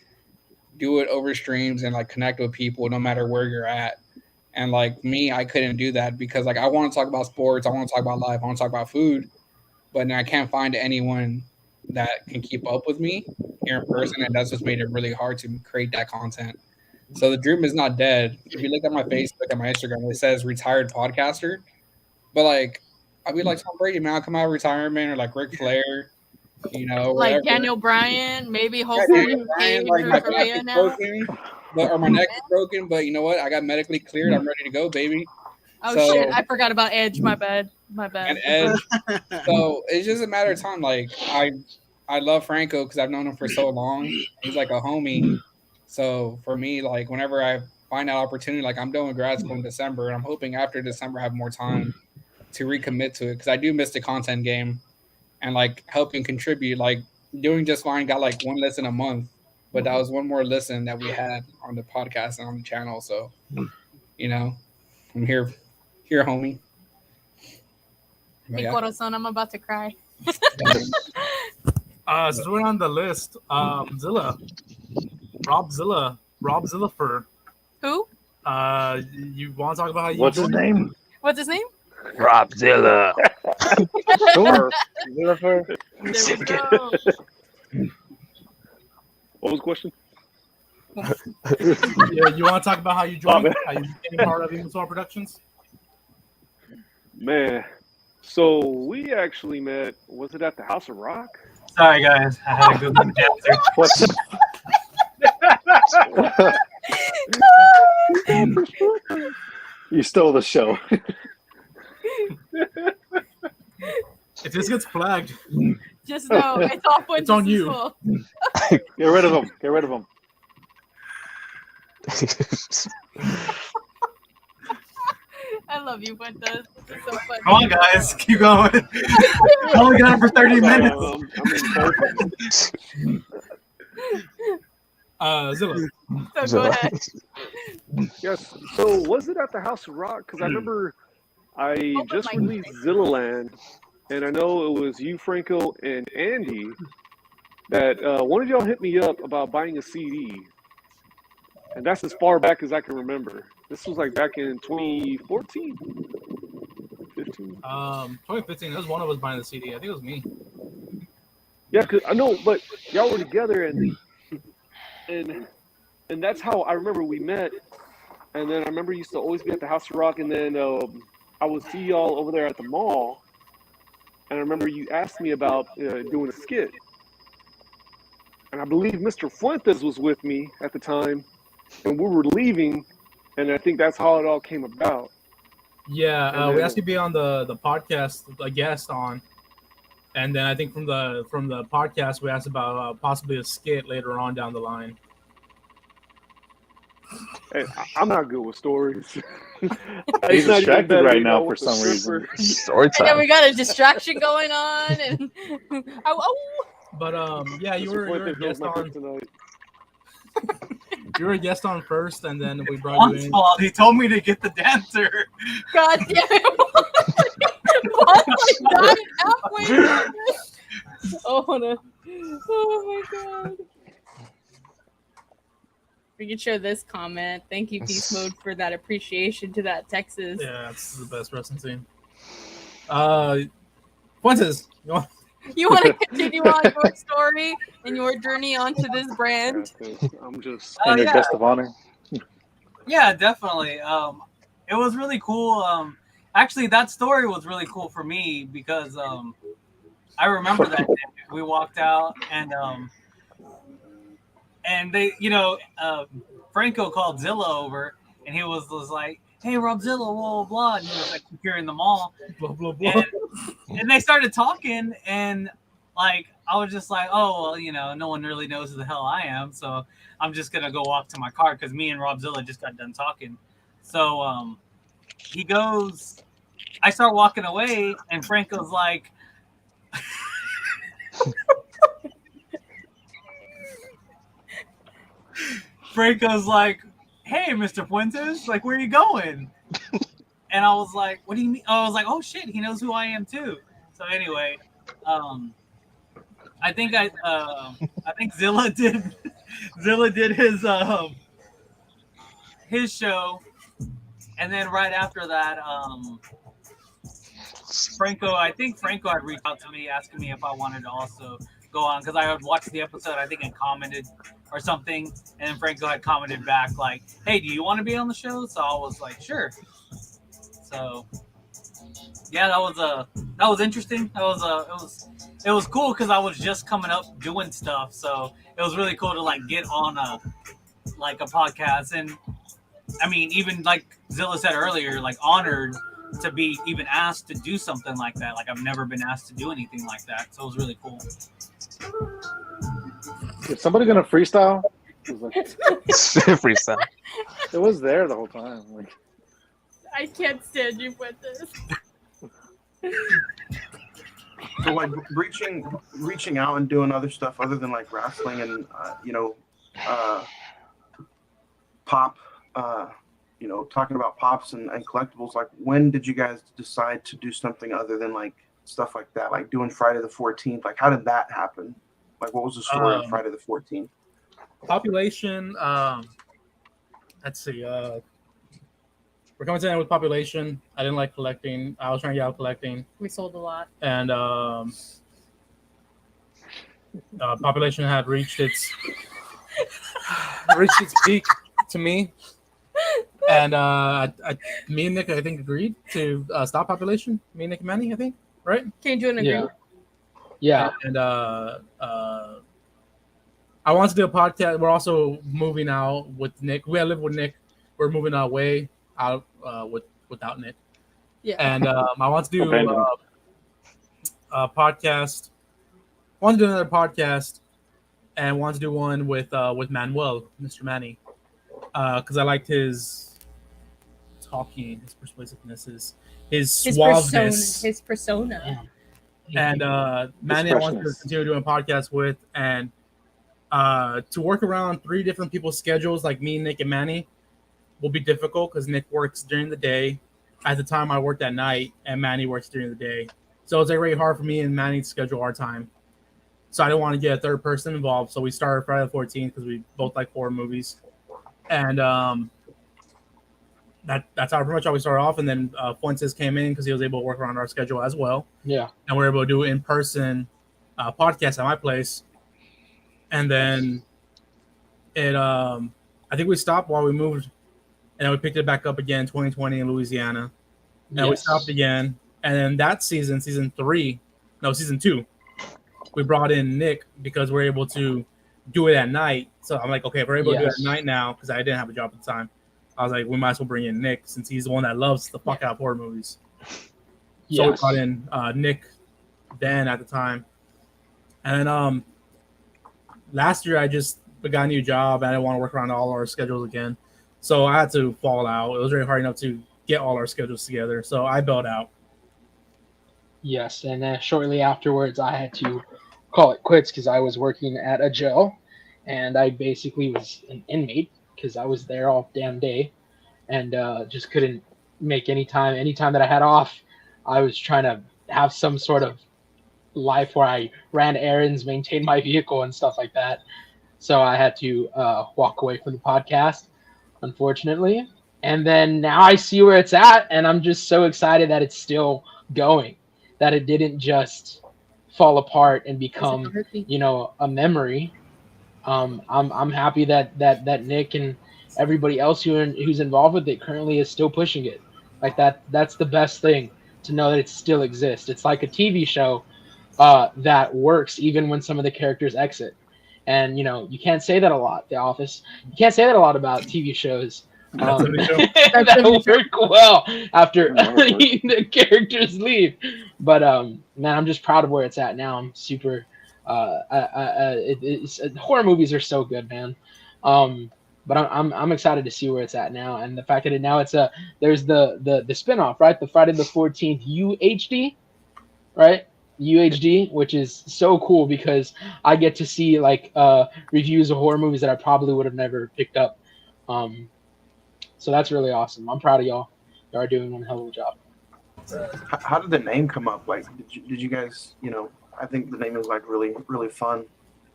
do it over streams and like connect with people no matter where you're at. And like me, I couldn't do that because like I want to talk about sports, I want to talk about life, I want to talk about food, but I can't find anyone that can keep up with me here in person, and that's just made it really hard to create that content. So the dream is not dead. If you look at my Facebook and my Instagram, it says retired podcaster, but like I'd be like Tom Brady, man, I'll come out of retirement, or like Ric Flair, like whatever. Daniel Bryan, maybe hopefully Bryan, like my back is broken, or my neck is broken, but you know what? I got medically cleared. I'm ready to go, baby. Oh shit! I forgot about Edge. My bad. And Edge. So it's just a matter of time. Like I love Franco because I've known him for so long. He's like a homie. So for me, like whenever I find that opportunity, like I'm doing grad school in December, and I'm hoping after December I have more time to recommit to it because I do miss the content game and like helping contribute. Like doing just fine. Got like one listen a month, but that was one more listen that we had on the podcast and on the channel. So, you know, I'm here, homie. But Mi yeah. corazón, I'm about to cry. Since we're on the list, Zilla, Rob Zilla for Who? you want to talk about how you? What's his name? What's his name? Robzilla. Sure. Jennifer. There we go. What was the question? Yeah, you want to talk about how you joined? man. How you became part of EmoséwAversE Productions? Man, so we actually met. Was it at the House of Rock? Sorry, guys. I had a good look answer. What's You stole the show. If this gets flagged, Just know it's all fun. It's on you. Get rid of him. Get rid of him. I love you, Fuentes. It's so funny. Come on, guys. Keep going. I only got it for 30 minutes. Zilla. So go ahead. Yes. So was it at the House of Rock? Because I remember I just released Zillaland, and I know it was you, Franco, and Andy that one of y'all hit me up about buying a CD, and that's as far back as I can remember. This was like back in 2014, 15. 2015. There was one of us buying the CD. I think it was me. Yeah, cause I know, but y'all were together, and that's how I remember we met. And then I remember you used to always be at the House of Rock, and then I would see y'all over there at the mall. And I remember you asked me about doing a skit, and I believe Mr. Fuentes was with me at the time, and we were leaving, and I think that's how it all came about. Yeah, we asked you to be on the podcast, a guest on, and then I think from the podcast we asked about possibly a skit later on down the line. Hey, I'm not good with stories. He's distracted right now for some reason. Story And then time. we got a distraction going on, and But yeah, you were a guest on. Tonight. You were a guest on first, and then we brought you Once in. fault. He told me to get the dancer. God damn it! Once I died halfway through this. Oh my god. We can share this comment. Thank you, Beast Mode, for that appreciation to that Texas. Yeah, it's the best wrestling scene. Fuentes, You want to continue on your story and your journey onto this brand? I'm just And your guest of honor. Yeah, definitely. It was really cool. Actually, that story was really cool for me because I remember that day. We walked out and they, Franco called Zilla over, and he was like, "Hey, Rob Zilla, blah blah blah," and he was like here in the mall, blah blah blah, and they started talking, and like I was just like, "Oh, well, no one really knows who the hell I am, so I'm just gonna go walk to my car," because me and Rob Zilla just got done talking. So he goes, I start walking away, and Franco's like. Franco's like, "Hey, Mr. Fuentes, like, where are you going?" And I was like, "What do you mean?" I was like, "Oh shit, he knows who I am too." So anyway, I think Zilla did his show, and then right after that, Franco had reached out to me asking me if I wanted to also go on because I had watched the episode, I think, and commented or something, and then Franco had commented back like, "Hey, do you want to be on the show?" So I was like, "Sure." So yeah, that was interesting. It was cool because I was just coming up doing stuff, so it was really cool to like get on a podcast, and I mean, even like Zilla said earlier, like honored to be even asked to do something like that. Like I've never been asked to do anything like that, so it was really cool. Is somebody gonna freestyle? Freestyle. It was there the whole time. Like, I can't stand you with this. So like reaching out and doing other stuff other than like wrestling and pop, talking about pops and collectibles. Like, when did you guys decide to do something other than like stuff like that, like doing Friday the 14th? Like, how did that happen? Like, what was the story of Friday the 14th? Population. Let's see. We're coming to the end with population. I didn't like collecting. I was trying to get out collecting. We sold a lot. And population had reached its peak to me. And me and Nick, I think, agreed to stop population. Me and Nick and Manny, I think, right? Came to an agreement. Yeah. And I want to do a podcast. We're also moving out with Nick. We live with Nick. We're moving away out without Nick. Yeah. And I want to do a podcast. I want to do another podcast, and want to do one with Manuel, Mr. Manny, because I liked his talking, his persuasiveness, his suaveness, his persona. And Manny, I want to continue doing podcasts with, and to work around 3 different people's schedules, like me, Nick, and Manny, will be difficult because Nick works during the day. At the time, I worked at night, and Manny works during the day. So it's very hard for me and Manny to schedule our time. So I didn't want to get a third person involved. So we started Friday the 14th because we both like horror movies. And that's how pretty much how we started off. And then Fuentes came in because he was able to work around our schedule as well. Yeah. And we were able to do in-person podcast at my place. And then I think we stopped while we moved. And then we picked it back up again in 2020 in Louisiana. And we stopped again. And then that season 2, we brought in Nick because we're able to do it at night. So I'm like, okay, if we're able to do it at night now, because I didn't have a job at the time, I was like, we might as well bring in Nick since he's the one that loves the fuck out of horror movies. So we brought in Nick then at the time. And then last year I got a new job and I didn't want to work around all our schedules again. So I had to fall out. It was very hard enough to get all our schedules together. So I bailed out. Yes, and then shortly afterwards, I had to call it quits because I was working at a jail, and I basically was an inmate because I was there all damn day, and just couldn't make any time. Any time that I had off, I was trying to have some sort of life where I ran errands, maintained my vehicle, and stuff like that. So I had to walk away from the podcast, unfortunately. And then now I see where it's at, and I'm just so excited that it's still going, that it didn't just fall apart and become, a memory. I'm happy that Nick and everybody else who's involved with it currently is still pushing it. Like that's the best thing, to know that it still exists. It's like a TV show that works even when some of the characters exit. And you can't say that a lot. The Office. You can't say that a lot about TV shows. That work well after the characters leave. But man, I'm just proud of where it's at now. I'm super. Horror movies are so good, man. But I'm excited to see where it's at now, and the fact that there's the spinoff, right? The Friday the 14th UHD, right? UHD, which is so cool because I get to see reviews of horror movies that I probably would have never picked up. So that's really awesome. I'm proud of y'all. Y'all are doing one hell of a job. How did the name come up? Like, did you guys? I think the name is really really fun.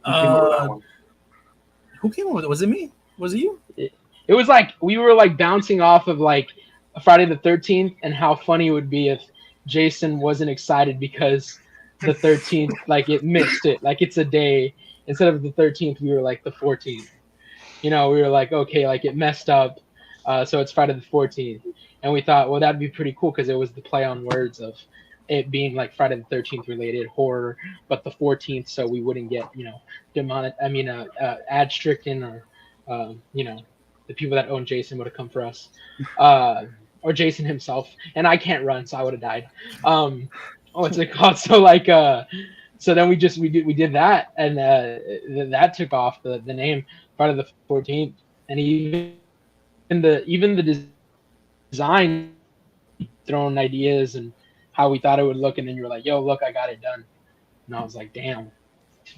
Who came up with that one? Who came up with it? Was it me? Was it you? It was like we were bouncing off of Friday the 13th and how funny it would be if Jason wasn't excited because the 13th it missed it. It's a day instead of the 13th. We were the 14th. We were okay, it messed up. So it's Friday the 14th. And we thought, well, that'd be pretty cool because it was the play on words of it being Friday the 13th related horror, but the 14th, so we wouldn't get, ad stricken or, the people that own Jason would have come for us, or Jason himself. And I can't run, so I would have died. What's it called? So so then we did that, and that took off the name Friday the 14th, and even the design, throwing ideas and how we thought it would look, and then you were like, "Yo, look, I got it done." And I was like, "Damn,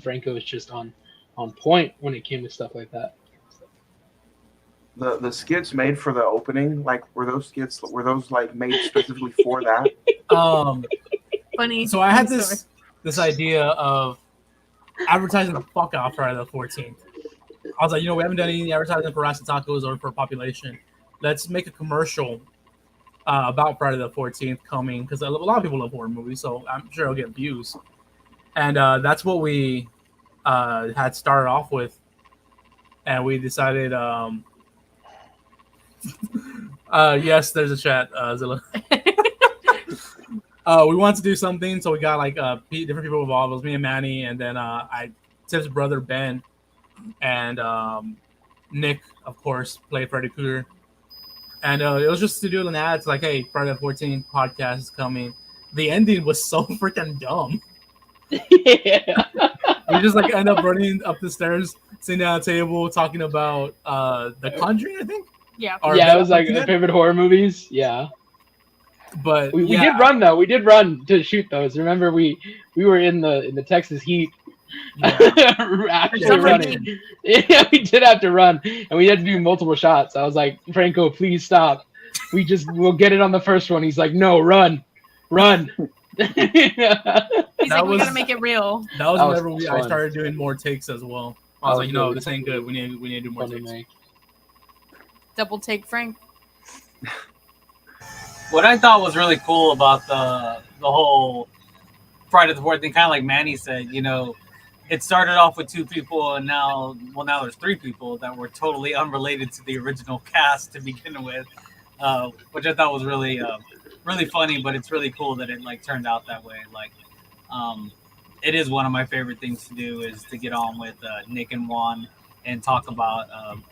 Franco is just on point when it came to stuff like that." The skits made for the opening, like were those like made specifically for that? Funny. So I had funny this story. idea of advertising the fuck out Friday the 14th. I was like, we haven't done any advertising for Rasta Tacos or for Population. Let's make a commercial about Friday the 14th coming, because a lot of people love horror movies, so I'm sure it'll get views. And that's what we had started off with. And we decided, yes, there's a chat, Zilla. We wanted to do something, so we got like different people involved. It was me and Manny, and then Tiff's brother Ben, and Nick, of course, played Freddy Krueger. And it was just to do an ad. It's like, hey, Friday the 14th podcast is coming. The ending was so freaking dumb. Yeah. We just like end up running up the stairs, sitting down at a table, talking about The Conjuring, I think. Yeah. Or Yeah, it was like Dead. favorite horror movies. Yeah. But We did run though. We did run to shoot those. Remember, we were in the Texas heat. Actually running. Yeah, we did have to run, and we had to do multiple shots. I was like, Franco, please stop. We'll get it on the first one. He's like, no, run. He's like, we was- gotta make it real. That was That was whenever I fun. started doing more takes as well. I was like, this ain't good. We need to do more takes. Double take, Frank. What I thought was really cool about the whole Friday the 14th thing, kind of like Manny said, it started off with 2 people, and now there's 3 people that were totally unrelated to the original cast to begin with, which I thought was really really funny. But it's really cool that it like turned out that way. Like, it is one of my favorite things to do is to get on with Nick and Juan and talk about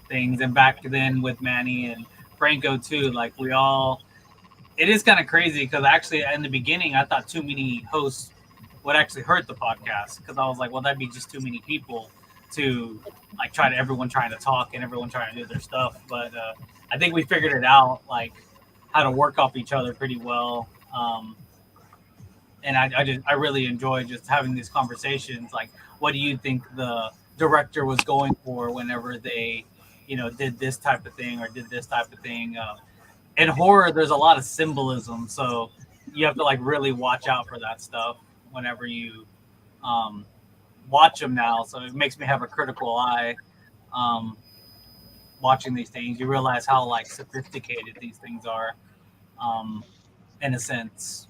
things. And back then with Manny and Franco too, like it is kind of crazy because actually in the beginning I thought too many hosts would actually hurt the podcast, because I was like, well, that'd be just too many people to like everyone trying to talk and everyone trying to do their stuff. But I think we figured it out, like how to work off each other pretty well. And I really enjoy just having these conversations. Like, what do you think the director was going for whenever they, did this type of thing or did this type of thing? In horror, there's a lot of symbolism, so you have to like really watch out for that stuff whenever you watch them now. So it makes me have a critical eye watching these things. You realize how like sophisticated these things are, in a sense,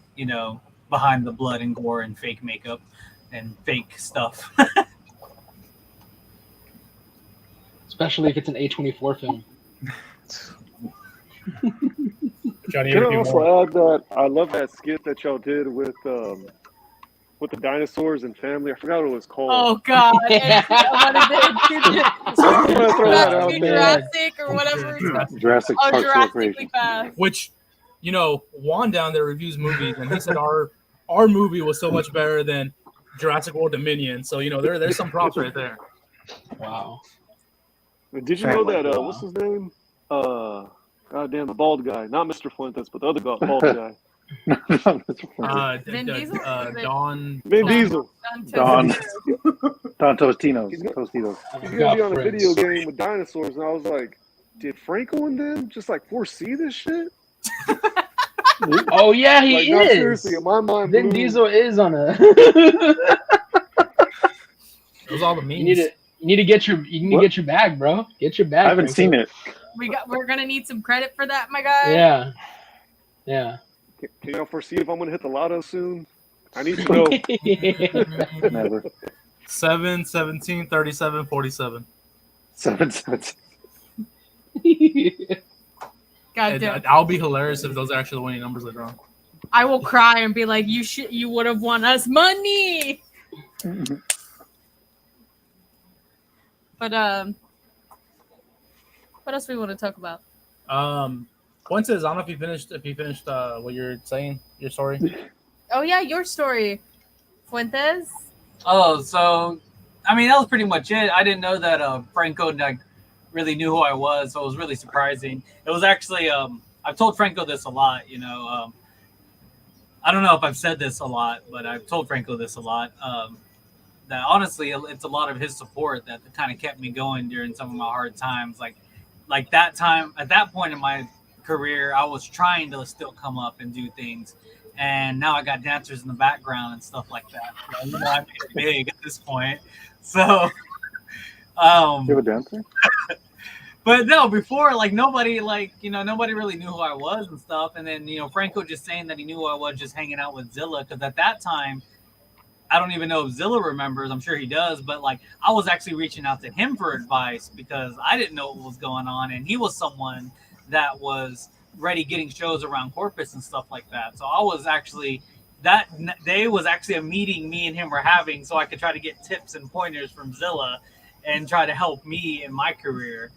behind the blood and gore and fake makeup and fake stuff. Especially if it's an A24 film. Johnny, Can I anything also more? add that I love that skit that y'all did with the dinosaurs and family? I forgot what it was called. Oh God! I'm gonna throw that out there. Jurassic or whatever. It's called. Jurassic Oh, Park Jurassically Celebration. fast. Which, Juan down there reviews movies, and he said our movie was so much better than Jurassic World Dominion. So there's some props right there. Wow. Did you know that? What's his name? Goddamn, the bald guy, not Mr. Fuentes, but the other bald guy. Vin Diesel? Don. Vin Diesel. Don Tostitos. He's Tostitos. He's gonna be on a video game with dinosaurs, and I was like, did Franco and them just like foresee this shit? Oh yeah, he Like, no, is. seriously, in my mind, Vin blew. Diesel is on a. Those all the memes. You need to get your bag, bro. Get your bag. I haven't seen it. We're gonna need some credit for that, my guy. Yeah. Yeah. Can y'all foresee if I'm gonna hit the lotto soon? I need to know. Never. 7, 17, 37, 47. 7, 17. God damn. I'll be hilarious if those are actually the winning numbers later on. I will cry and be like, you would have won us money. But what else we want to talk about? Fuentes, I don't know if you finished what you're saying, your story. Oh yeah, your story, Fuentes. Oh, so I mean that was pretty much it. I didn't know that Franco like really knew who I was, so it was really surprising. It was actually I've told Franco this a lot, I don't know if I've said this a lot, but I've told Franco this a lot. That honestly, it's a lot of his support that kind of kept me going during some of my hard times. Like that time, at that point in my career, I was trying to still come up and do things, and now I got dancers in the background and stuff like that. So, I made it big at this point. So, You have a dancer? but no, before nobody nobody really knew who I was and stuff. And then Franco just saying that he knew who I was just hanging out with Zilla, because at that time I don't even know if Zilla remembers. I'm sure he does, but I was actually reaching out to him for advice because I didn't know what was going on, and he was someone that was ready getting shows around Corpus and stuff like that. So I was actually that day was actually a meeting me and him were having, so I could try to get tips and pointers from Zilla and try to help me in my career.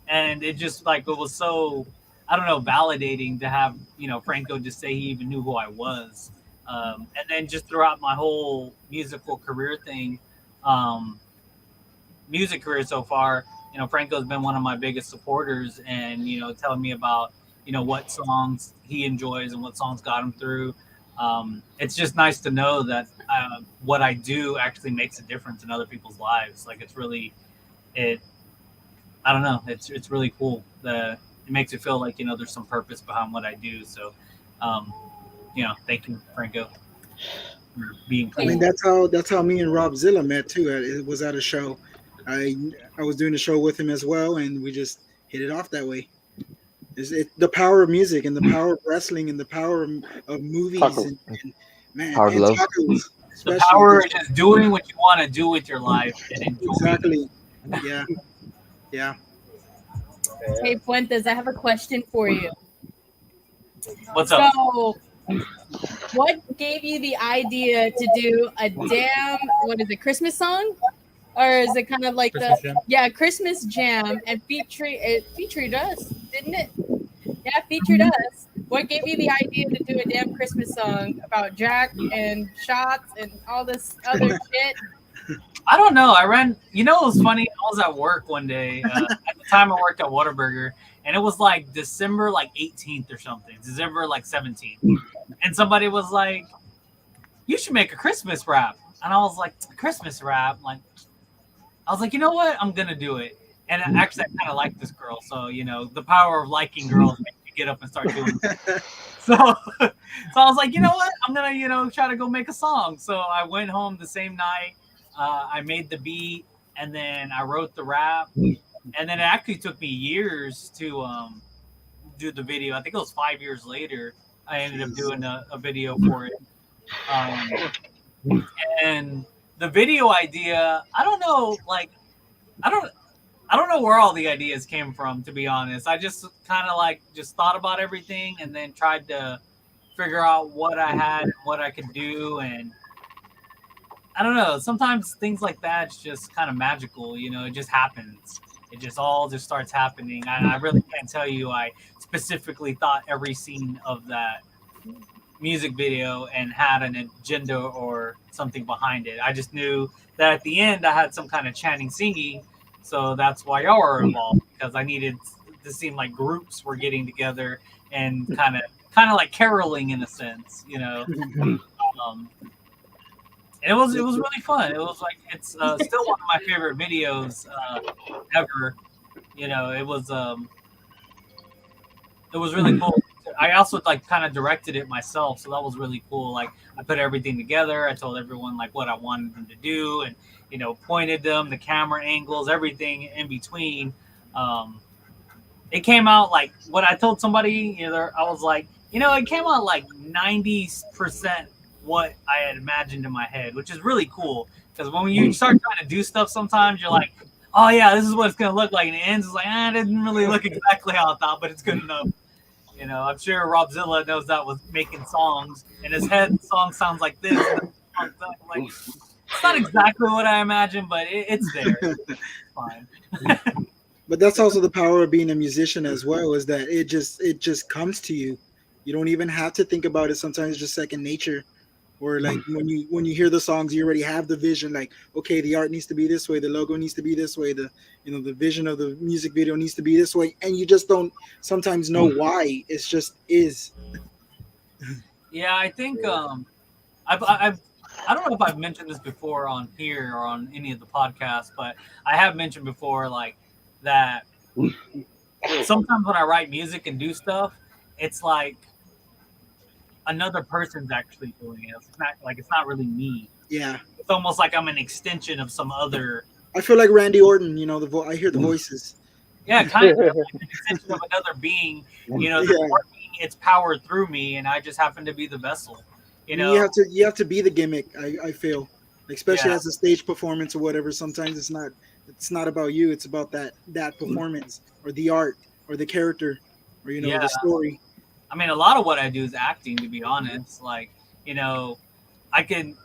And it just it was so, I don't know, validating to have Franco just say he even knew who I was. And then just throughout my whole musical career thing, music career so far, Franco's been one of my biggest supporters, and telling me about what songs he enjoys and what songs got him through. It's just nice to know that what I do actually makes a difference in other people's lives. It's really I don't know. It's really cool. It makes it feel like there's some purpose behind what I do. So, thank you, Franco, for being cool. I mean, that's how me and Rob Zilla met too. It was at a show. I was doing a show with him as well, and we just hit it off that way. The power of music and the power of wrestling and the power of movies and man, Power of and love. tacos. The power of just doing what you want to do with your life and enjoying Exactly. Yeah. Yeah. Hey Fuentes, I have a question for you. What's up? So, what gave you the idea to do a Christmas song? Or is it kind of like Christmas jam? Christmas jam, and it featured us, didn't it? Yeah, featured us. What gave you the idea to do a damn Christmas song about Jack and shots and all this other shit? I don't know. It was funny. I was at work one day. At the time, I worked at Whataburger, and it was December 18th or something, December 17th. And somebody was like, "You should make a Christmas rap." And I was like, "Christmas rap?" I was like, you know what? I'm gonna do it. And actually, I kind of like this girl, so the power of liking girls makes you get up and start doing it. So I was like, you know what? I'm gonna try to go make a song. So I went home the same night. I made the beat, and then I wrote the rap, and then it actually took me years to do the video. I think it was 5 years later I ended up doing a video for it. And the video idea, I don't know, I don't know where all the ideas came from, to be honest. I just kind of just thought about everything and then tried to figure out what I had and what I could do. And I don't know, sometimes things like that's just kind of magical, it just happens. It just all starts happening. I really can't tell you I specifically thought every scene of that music video and had an agenda or something behind it. I just knew that at the end I had some kind of chanting singing, so that's why y'all were involved, because I needed to seem like groups were getting together and kind of like caroling in a sense, and it was really fun. It was it's still one of my favorite videos ever. It was really cool. I also kind of directed it myself, so that was really cool. I put everything together. I told everyone what I wanted them to do, and pointed them, the camera angles, everything in between. It came out what I told somebody. I was it came out 90% what I had imagined in my head, which is really cool, because when you start trying to do stuff, sometimes you're like, oh yeah, this is what it's gonna look like, and it ends it didn't really look exactly how I thought, but it's good enough. I'm sure Rob Zilla knows that with making songs. In his head, the song sounds like this. It's not exactly what I imagined, but it's there. It's fine. But that's also the power of being a musician as well, is that it just comes to you. You don't even have to think about it. Sometimes it's just second nature. Or when you hear the songs, you already have the vision. Okay, the art needs to be this way, the logo needs to be this way, the vision of the music video needs to be this way, and you just don't sometimes know why. It's just is. Yeah, I think I don't know if I've mentioned this before on here or on any of the podcasts, but I have mentioned before like that sometimes when I write music and do stuff, it's like another person's actually doing it. It's not really me. Yeah, It's almost like I'm an extension of some other. I feel like Randy Orton. I hear the voices. Yeah, kind of like an extension of another being. Yeah. Working its power through me, and I just happen to be the vessel. You have to be the gimmick. I feel, especially as a stage performance or whatever. Sometimes it's not about you. It's about that performance or the art or the character or the story. I mean, a lot of what I do is acting. To be honest, like I can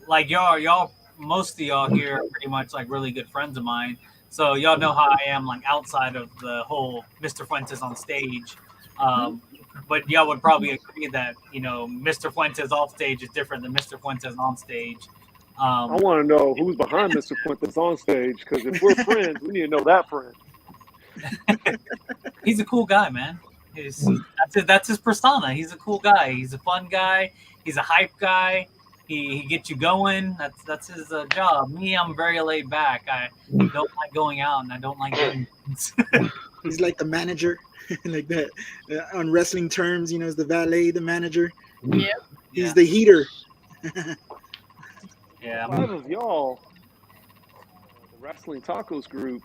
like y'all. Most of y'all here are pretty much like really good friends of mine. So y'all know how I am like outside of the whole Mr. Fuentes on stage. But y'all would probably agree that, Mr. Fuentes off stage is different than Mr. Fuentes on stage. I want to know who's behind Mr. Fuentes on stage, because if we're friends, we need to know that friend. He's a cool guy, man. That's his persona. He's a cool guy. He's a fun guy. He's a hype guy. He gets you going. That's his job. Me, I'm very laid back. I don't like going out, and I don't like doing things. He's like the manager, like that. On wrestling terms, is the valet, the manager. Yeah. He's the heater. Yeah. Five of y'all, the Wrestling Tacos group,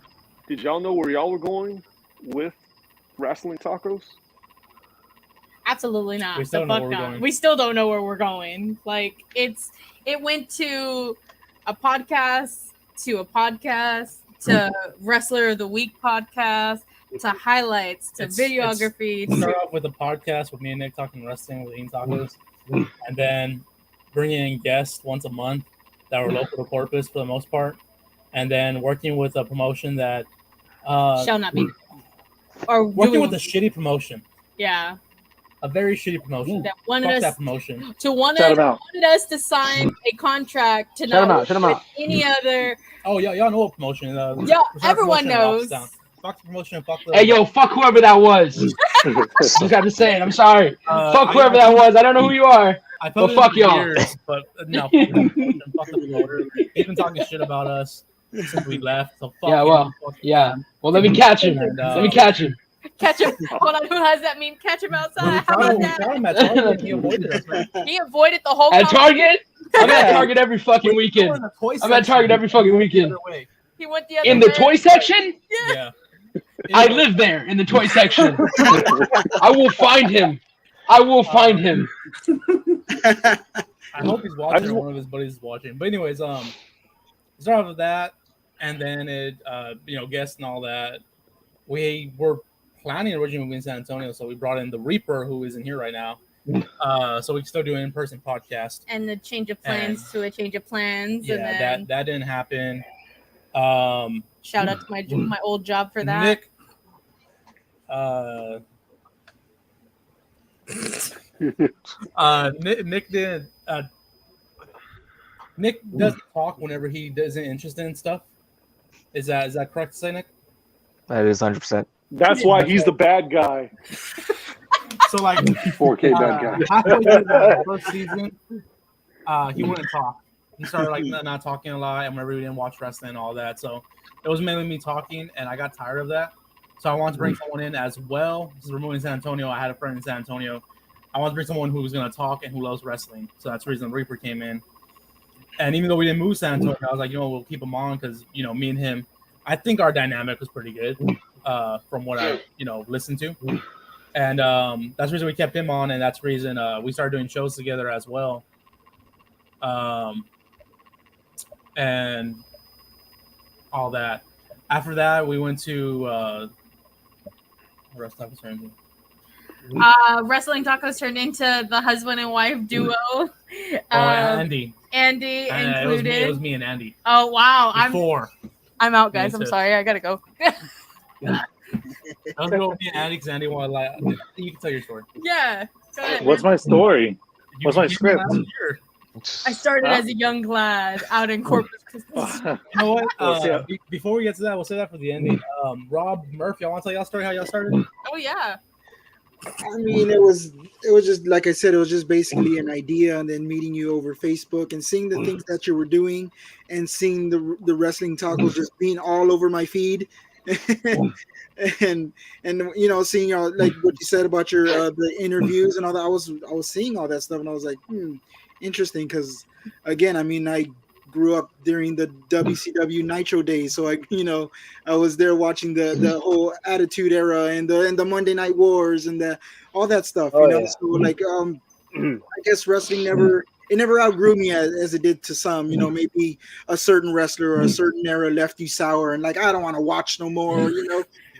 did y'all know where y'all were going with Wrestling Tacos? Absolutely not. We still don't know where we're going. We still don't know where we're going. Like it went to a podcast to Wrestler of the Week podcast to highlights to videography. We start off with a podcast with me and Nick talking wrestling with Eating Tacos, and then bringing in guests once a month that were local to Corpus for the most part, and then working with a promotion that shall not be, or working with a shitty promotion. Yeah. A very shitty promotion. That wanted that promotion. Wanted us to sign a contract to not work with any other. Oh, y'all know what promotion. Yeah, everyone knows. Fuck the promotion. Fuck the. Hey, yo, fuck whoever that was. Just got to say it. I'm sorry. Fuck whoever that was. I don't know who you are. But fuck y'all. Years, but no. Fuck the promoter. He's been talking shit about us since we left. So fuck him. Well, let me catch him. Let me catch him. Catch him. Hold on. Who does that mean? Catch him outside. How about that? He avoided us, right? He avoided the whole. At Target? I'm at Target every fucking weekend. I'm at Target every fucking weekend. He went the other in way. the toy section? Yeah. I live there in the toy section. I will find him. I will find him. I hope he's watching or one of his buddies is watching. But anyways, start off with that, and then it, guests and all that. We were planning originally to be in San Antonio, so we brought in the Reaper, who isn't here right now. So we can still do an in-person podcast. And the change of plans to a change of plans. Yeah, and then that didn't happen. Shout out to my old job for that. Nick, Nick did. Nick doesn't talk whenever he isn't interested in stuff. Is that correct to say, Nick? That is 100%. That's why he's the bad guy. So like 4K bad guy. Halfway through the first season, he wouldn't talk. He started like not talking a lot, and whenever we didn't watch wrestling and all that. So it was mainly me talking, and I got tired of that. So I wanted to bring someone in as well. This is removing San Antonio. I had a friend in San Antonio. I wanted to bring someone who was going to talk and who loves wrestling. So that's the reason Reaper came in. And even though we didn't move San Antonio, I was like, we'll keep him on because, me and him, I think our dynamic was pretty good from what I, listened to. And that's the reason we kept him on. And that's the reason we started doing shows together as well. And all that. After that, we went to Wrestling Tacos turned into the husband and wife duo. Andy included. It was me and Andy. Oh wow! I'm out, guys. I'm sorry. I gotta go. I was going with me and Andy because Andy wanted you can tell your story. Yeah. Go ahead. What's my story? What's my script? I started as a young lad out in Corpus Christi. You know what? Before we get to that, we'll say that for the ending. Rob, Murph, y'all want to tell y'all story how y'all started? Oh yeah. I mean, it was just like I said, it was just basically an idea, and then meeting you over Facebook and seeing the things that you were doing, and seeing the wrestling tacos just being all over my feed, and seeing like what you said about your the interviews and all that. I was seeing all that stuff, and I was like, interesting, because again, I mean, I grew up during the WCW Nitro days, so I was there watching the whole Attitude Era and the Monday Night Wars and the all that stuff. Oh, yeah. So like I guess wrestling never outgrew me as it did to some. Maybe a certain wrestler or a certain era left you sour and like I don't want to watch no more.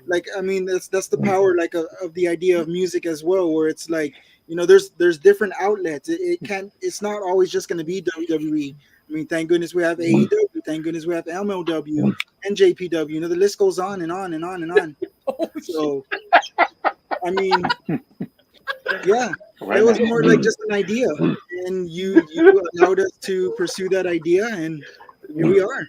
Like I mean that's the power like of the idea of music as well, where it's like there's different outlets. It's not always just going to be WWE. I mean, thank goodness we have AEW. Thank goodness we have MLW and JPW. The list goes on and on and on and on. So, I mean, yeah, it was more like just an idea, and you allowed us to pursue that idea, and here we are.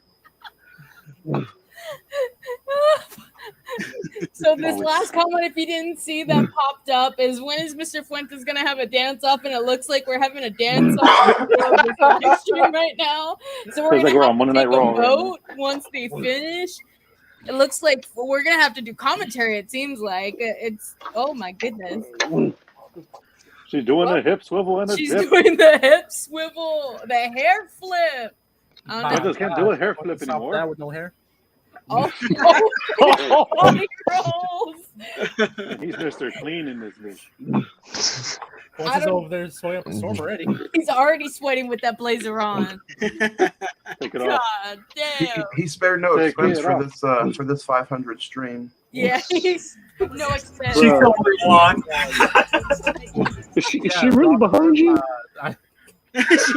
So this last comment, if you didn't see that popped up, is when is Mr. Fuentes gonna have a dance off? And it looks like we're having a dance off this live stream right now. So we're gonna have to take a vote once they finish. It looks like we're gonna have to do commentary. It seems like it's. Oh my goodness. She's doing a hip swivel and a She's dip. doing the hip swivel, the hair flip. I just can't do a hair flip anymore. That with no hair. Oh, He's Mr. Clean in this bitch. Once he's over there sweating up a storm already. He's already sweating with that blazer on. Take it off. God damn. He spared no Take expense it for this 500 stream. Yeah, he's no expense. She's totally wrong. Is she really behind you? Let's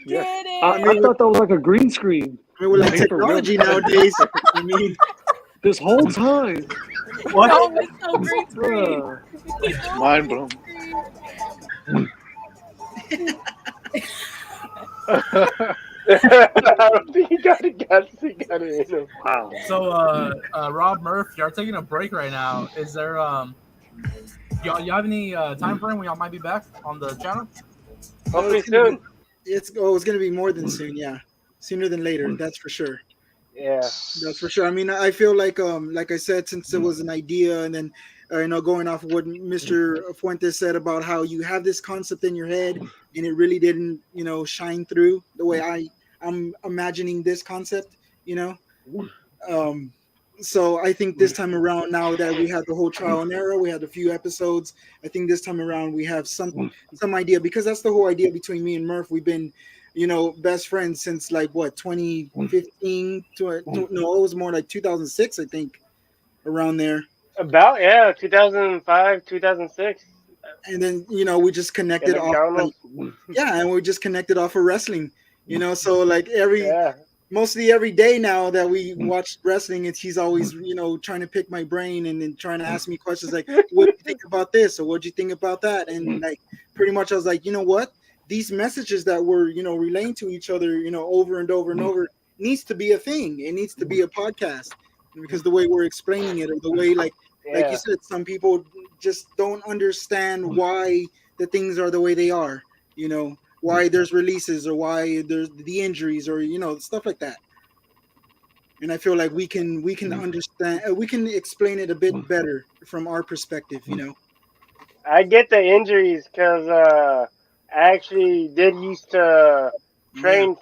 get it. I thought that was like a green screen. I mean, with like technology nowadays, I mean, This whole time. What? No, it's no green screen. It's no Mind green blown. screen. I don't think he got it in him. Wow. So, Rob Murph, y'all taking a break right now. Is there y'all have any time frame when y'all might be back on the channel? Hopefully soon. it's going to be more than soon. Yeah, sooner than later. That's for sure. Yeah. That's for sure. I mean, I feel like I said, since it was an idea, and then going off of what Mr. Fuentes said about how you have this concept in your head and it really didn't, shine through the way I'm imagining this concept, So I think this time around, now that we had the whole trial and error, we had a few episodes. I think this time around we have some idea, because that's the whole idea between me and Murph. We've been, best friends since like what 2015 no, it was more like 2006, I think, around there. About 2005, 2006. And then we just connected off. And we just connected off of wrestling. So like mostly every day now that we watch wrestling, he's always trying to pick my brain and then trying to ask me questions like, what do you think about this, or what do you think about that? And like pretty much I was like, what, these messages that we're relaying to each other over and over and over needs to be a thing. It needs to be a podcast, because the way we're explaining it, or the way like you said, some people just don't understand why the things are the way they are, why there's releases, or why there's the injuries, or stuff like that. And I feel like we can understand, we can explain it a bit better from our perspective. I get the injuries because I actually did used to train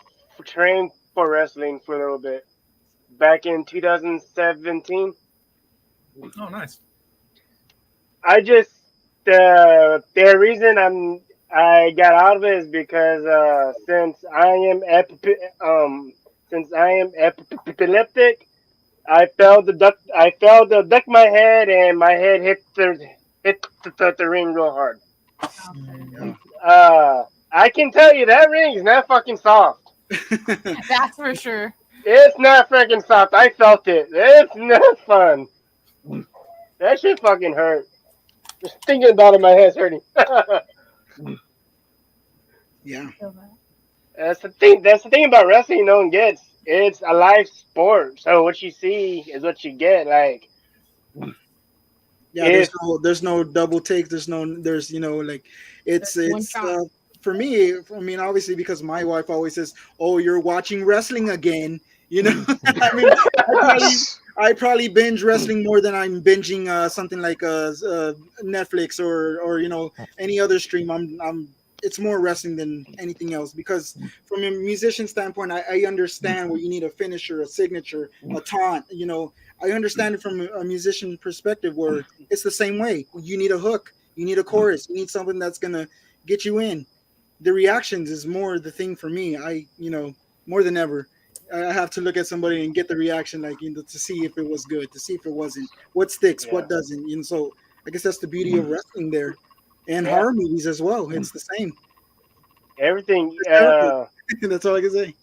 for wrestling for a little bit back in 2017. Oh, nice. I just the reason I got out of it is because since I am epileptic, I failed to duck my head, and my head hit the ring real hard. I can tell you that ring is not fucking soft. That's for sure. It's not freaking soft. I felt it. It's not fun. That shit fucking hurt. Just thinking about it, my head's hurting. Yeah. That's the thing. That's the thing about wrestling no one gets. It's a live sport. So what you see is what you get. Like, Yeah, there's no double takes. There's like it's One shot. For me. I mean, obviously because my wife always says, "Oh, you're watching wrestling again." You know, I mean, I probably binge wrestling more than I'm binging something like Netflix or any other stream. It's more wrestling than anything else because from a musician standpoint, I understand where you need a finisher, a signature, a taunt. I understand it from a musician perspective where it's the same way. You need a hook, you need a chorus, you need something that's gonna get you in. The reactions is more the thing for me. More than ever, I have to look at somebody and get the reaction, like to see if it was good, to see if it wasn't, what sticks, what doesn't. So I guess that's the beauty of wrestling there, and horror movies as well. It's the same. Everything. That's all I can say.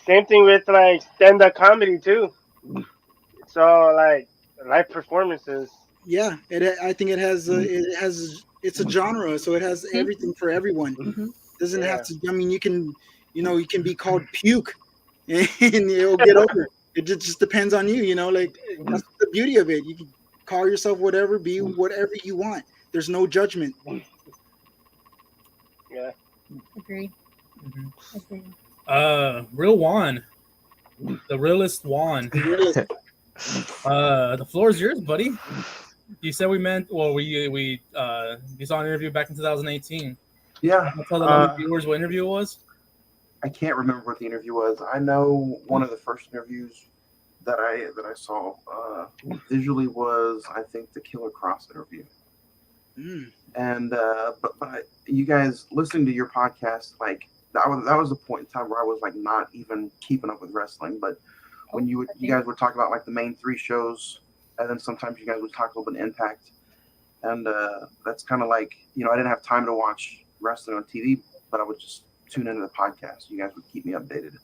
Same thing with like stand-up comedy too. So like live performances. Yeah, I think it's a genre, so it has everything for everyone. Doesn't have to. I mean, you can be called puke, and it'll get over. It just depends on you. Like that's the beauty of it. You can call yourself whatever, be whatever you want. There's no judgment. Yeah. Agreed. Real Juan, the realest Juan. The floor is yours, buddy. You said we saw an interview back in 2018. Yeah. Tell the viewers what interview it was. I can't remember what the interview was. I know one of the first interviews that I saw visually was, I think, the Killer Cross interview. And but you guys listening to your podcast, like that was the point in time where I was like not even keeping up with wrestling. But when you guys would talk about like the main 3 shows, and then sometimes you guys would talk a little bit of Impact, and that's kind of like I didn't have time to watch wrestling on TV, but I would just tune into the podcast. You guys would keep me updated.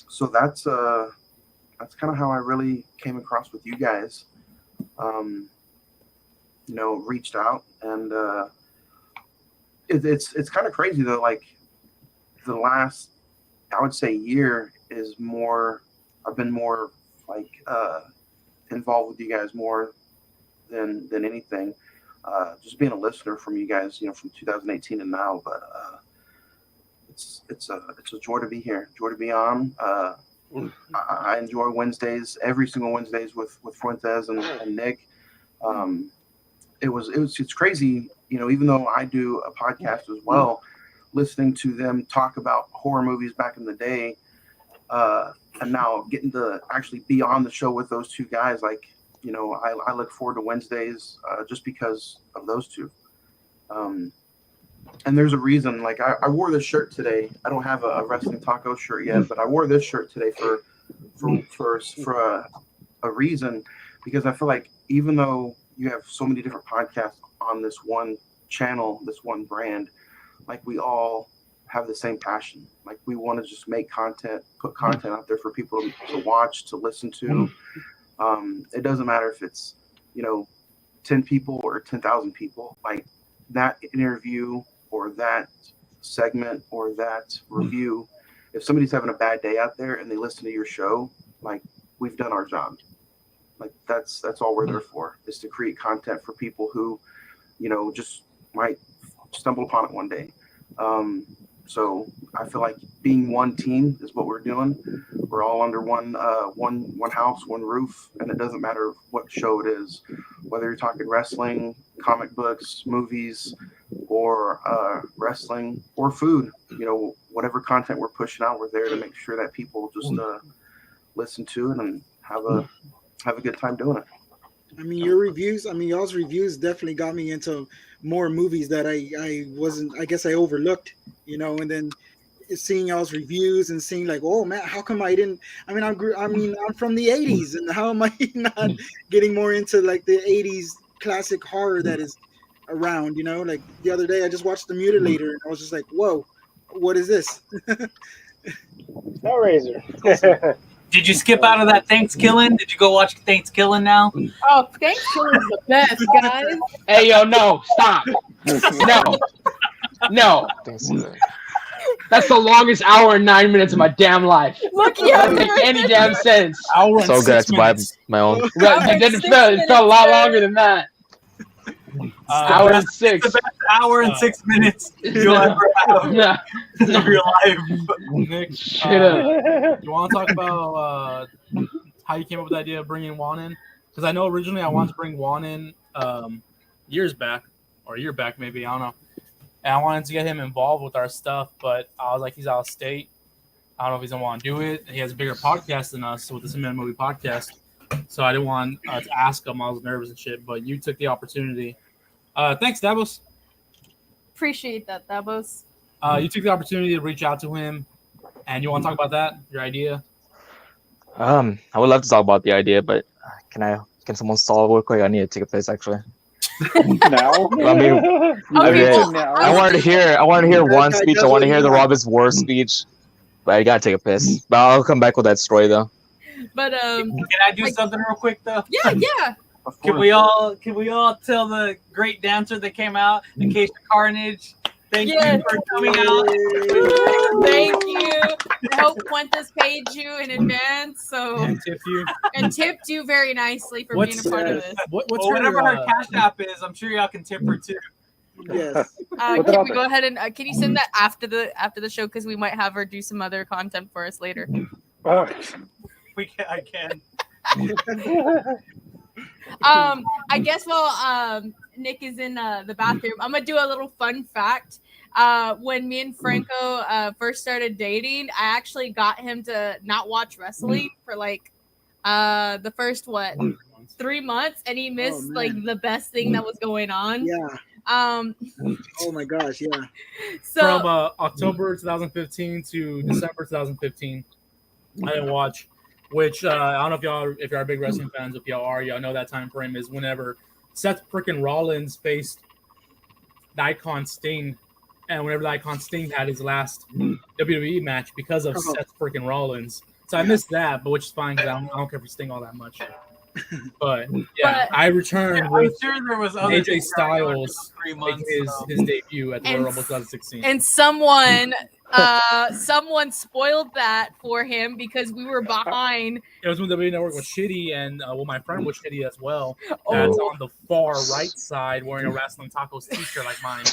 So that's kind of how I really came across with you guys. Reached out, and it's kind of crazy though. Like the last, I would say, year is more. I've been more like involved with you guys more than anything. Just being a listener from you guys, from 2018 and now. But it's a joy to be here, joy to be on. I enjoy Wednesdays, every single Wednesdays with Fuentes and Nick. It's crazy, even though I do a podcast as well, listening to them talk about horror movies back in the day, and now getting to actually be on the show with those 2 guys, like, I look forward to Wednesdays just because of those 2. And there's a reason, like I wore this shirt today. I don't have a wrestling taco shirt yet, but I wore this shirt today for a reason, because I feel like even though you have so many different podcasts on this one channel, this one brand, like we all have the same passion. Like we want to just make content, put content out there for people to watch, to listen to. It doesn't matter if it's 10 people or 10,000 people. Like that interview or that segment or that review, if somebody's having a bad day out there and they listen to your show, like we've done our job. Like that's all we're there for, is to create content for people who, just might stumble upon it one day. So I feel like being one team is what we're doing. We're all under one house, one roof, and it doesn't matter what show it is, whether you're talking wrestling, comic books, movies, or wrestling or food. Whatever content we're pushing out, we're there to make sure that people just listen to it and have a good time doing it. I mean, y'all's reviews definitely got me into more movies that I guess I overlooked, and then seeing y'all's reviews and seeing like, oh man, how come I didn't, I'm from the 80s, and how am I not getting more into like the 80s classic horror that is around, like the other day I just watched The Mutilator and I was just like, whoa, what is this? Hellraiser. Did you skip out of that Thanksgiving? Did you go watch Thanksgiving now? Oh, Thanksgiving is the best, guys. Hey, yo, no, stop. No. That's the longest hour and 9 minutes of my damn life. Look, Doesn't make any damn sense. Hour and So good 6 to buy minutes. my own. Right, Hour and it 6 felt a lot minutes, longer than that. Hour and 6. The best hour and 6 minutes you'll ever have Nah, in your life. Nick, straight up. you want to talk about how you came up with the idea of bringing Juan in? Because I know originally I wanted to bring Juan in years back, or a year back maybe, I don't know. And I wanted to get him involved with our stuff, but I was like, he's out of state. I don't know if he's going to want to do it. He has a bigger podcast than us with the Cinema Movie Podcast. So I didn't want to ask him. I was nervous and shit, but you took the opportunity. Thanks, Davos. Appreciate that, Davos. You took the opportunity to reach out to him, and you want to talk about that, your idea? I would love to talk about the idea, but can someone stall real quick? I need to take a piss actually. Now? I mean, I wanted to hear one speech. I want to hear the Robert's War speech, but I gotta take a piss. But I'll come back with that story though. But Can I do something real quick though? yeah. Can we all tell the great dancer that came out, Acacia Carnage? Thank you for coming out. Thank you. I hope Fuentes paid you in advance, And tipped you very nicely for being a part of this. What's whatever her cash app is, I'm sure y'all can tip her too. Yes. Can we go ahead and can you send that after the show, because we might have her do some other content for us later. I can. I guess while Nick is in the bathroom, I'm gonna do a little fun fact. When me and Franco first started dating, I actually got him to not watch wrestling for like the first 3 months, and he missed like the best thing that was going on. Yeah. Oh my gosh, yeah. So from October 2015 to December 2015, I didn't watch. Which I don't know if y'all are big wrestling fans. If y'all are, y'all know that time frame is whenever Seth frickin' Rollins faced the Icon Sting, and whenever the Icon Sting had his last WWE match because of Seth frickin' Rollins. So I missed that, but which is fine because I don't care for Sting all that much. But yeah, I returned with I'm sure there was other AJ Styles making his debut at the Royal Rumble 2016. And someone spoiled that for him because we were behind. It was when WWE Network was shitty, and my friend was shitty as well. That's on the far right side wearing a Wrestling Tacos t-shirt like mine.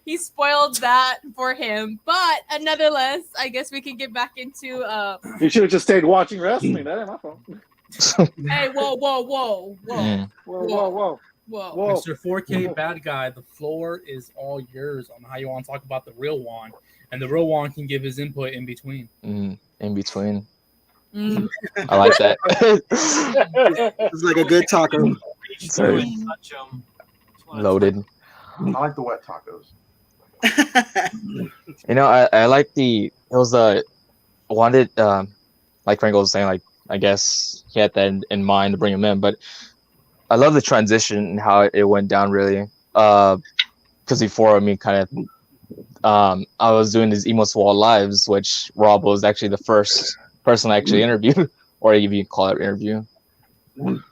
He spoiled that for him, but nonetheless, I guess we can get back into. You should have just stayed watching wrestling. That ain't my fault. Hey, whoa. Mr. 4K Bad Guy, the floor is all yours on how you want to talk about the real Juan, and the real Juan can give his input in between. In between. I like that. It's like a good taco. Sorry. Loaded. I like the wet tacos. I like it was wanted like Franco was saying, like I guess he had that in mind to bring him in, but I love the transition and how it went down really. Because before, I was doing these EmoséwAversE lives, which Rob was actually the first person I actually interviewed, or if you can call it interview. In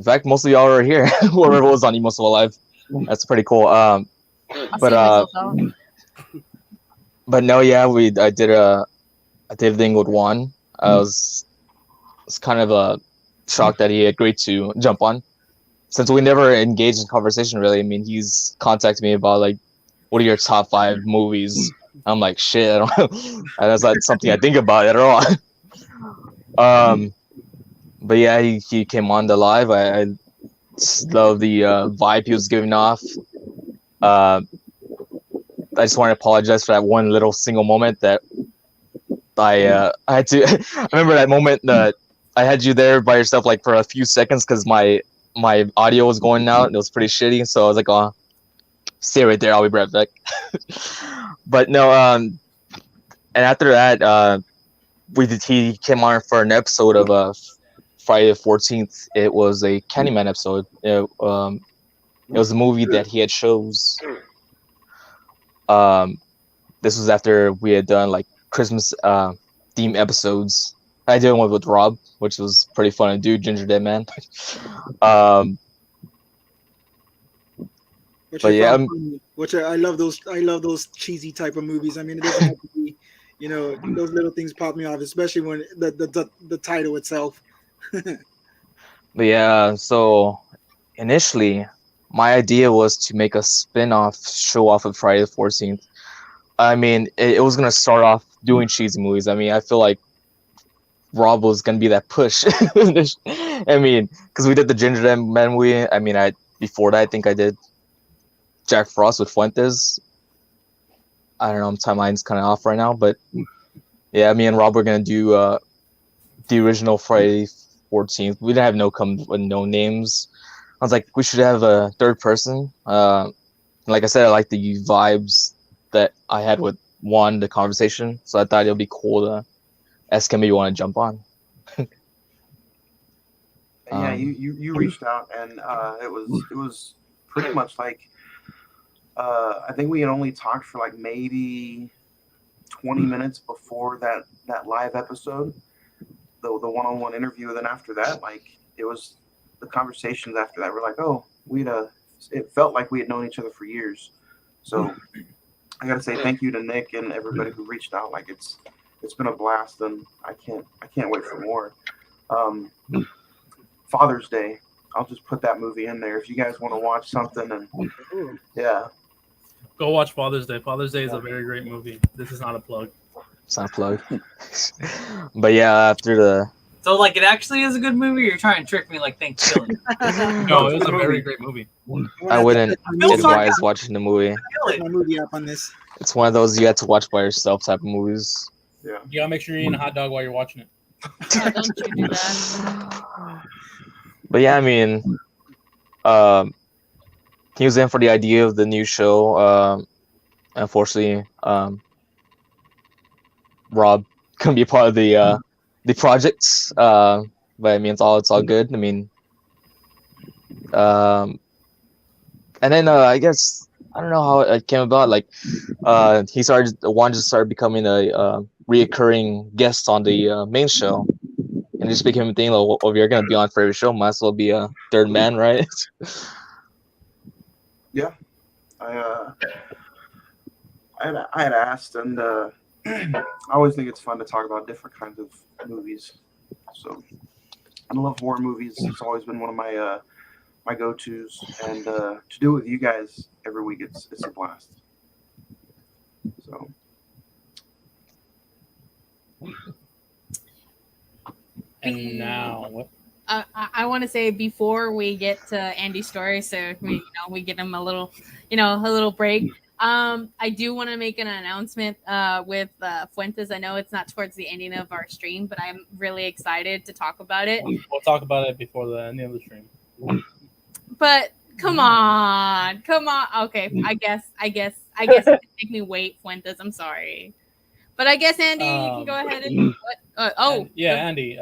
fact, most of y'all are here. Whoever was on EmoséwAversE live, that's pretty cool. But no, yeah, I did a thing with Juan. I was kind of shocked that he agreed to jump on, since we never engaged in conversation really. I mean, he's contacted me about like, what are your top 5 movies? I'm like, shit, I don't know. That's not something I think about at all. But yeah, he came on the live. I love the vibe he was giving off. I just want to apologize for that one little single moment that I had to. I remember that moment that I had you there by yourself like for a few seconds because my audio was going out and it was pretty shitty. So I was like, oh, stay right there. I'll be right back. But no, and after that, he came on for an episode of Friday the 14th. It was a Candyman episode. It was a movie that he had shows. This was after we had done like Christmas theme episodes. I did one with Rob, which was pretty fun to do. Ginger Dead Man. Which But I yeah, found funny. Which I love those. I love those cheesy type of movies. I mean, it doesn't have to be, those little things pop me off, especially when the title itself. but yeah. So initially, my idea was to make a spin-off show off of Friday the 14th. I mean, it was gonna start off doing cheesy movies. I mean, I feel like Rob was gonna be that push. I mean, because we did the Ginger Man movie. I mean, before that, I think I did Jack Frost with Fuentes. I don't know, my timeline's kind of off right now, but yeah, me and Rob were gonna do the original Friday 14th. We didn't have no names. I was like, we should have a third person. Like I said, I like the vibes that I had with Juan, the conversation. So I thought it would be cool to ask him if you want to jump on. Yeah, you reached out, and it was pretty much like I think we had only talked for like maybe 20 minutes before that live episode, the one-on-one interview. And then after that, like it was the conversations after that were like, oh, it felt like we had known each other for years. So I gotta say thank you to Nick and everybody who reached out. Like it's been a blast, and I can't wait for more. Father's Day, I'll just put that movie in there if you guys want to watch something. And yeah, Go watch Father's Day. Father's Day is a very great movie. This is not a plug. It's not a plug. But yeah, after the So, like, it actually is a good movie, or you're trying to trick me like Thanksgiving? No, it was a very great movie. I wouldn't advise watching the movie. My movie app on this. It's one of those you have to watch by yourself type of movies. Yeah. You gotta make sure you're eating a hot dog while you're watching it. Oh, don't you do that. But yeah, I mean, he was in for the idea of the new show. Unfortunately, Rob couldn't be a part of the projects. But I mean, it's all good. I mean, and then I guess I don't know how it came about. Like, Juan just started becoming a reoccurring guest on the main show. And it just became a thing. Like, if you're gonna be on for every show, might as well be a third man, right? Yeah, I had asked, and I always think it's fun to talk about different kinds of movies. So I love horror movies. It's always been one of my my go-tos, and to do it with you guys every week, it's a blast. So. And now, what? I want to say before we get to Andy's story, so we get him a little break. I do want to make an announcement with Fuentes. I know it's not towards the ending of our stream, but I'm really excited to talk about it. We'll talk about it before the end of the stream. But come on. Okay, I guess you can make me wait, Fuentes. I'm sorry, but I guess Andy, you can go ahead and. Andy.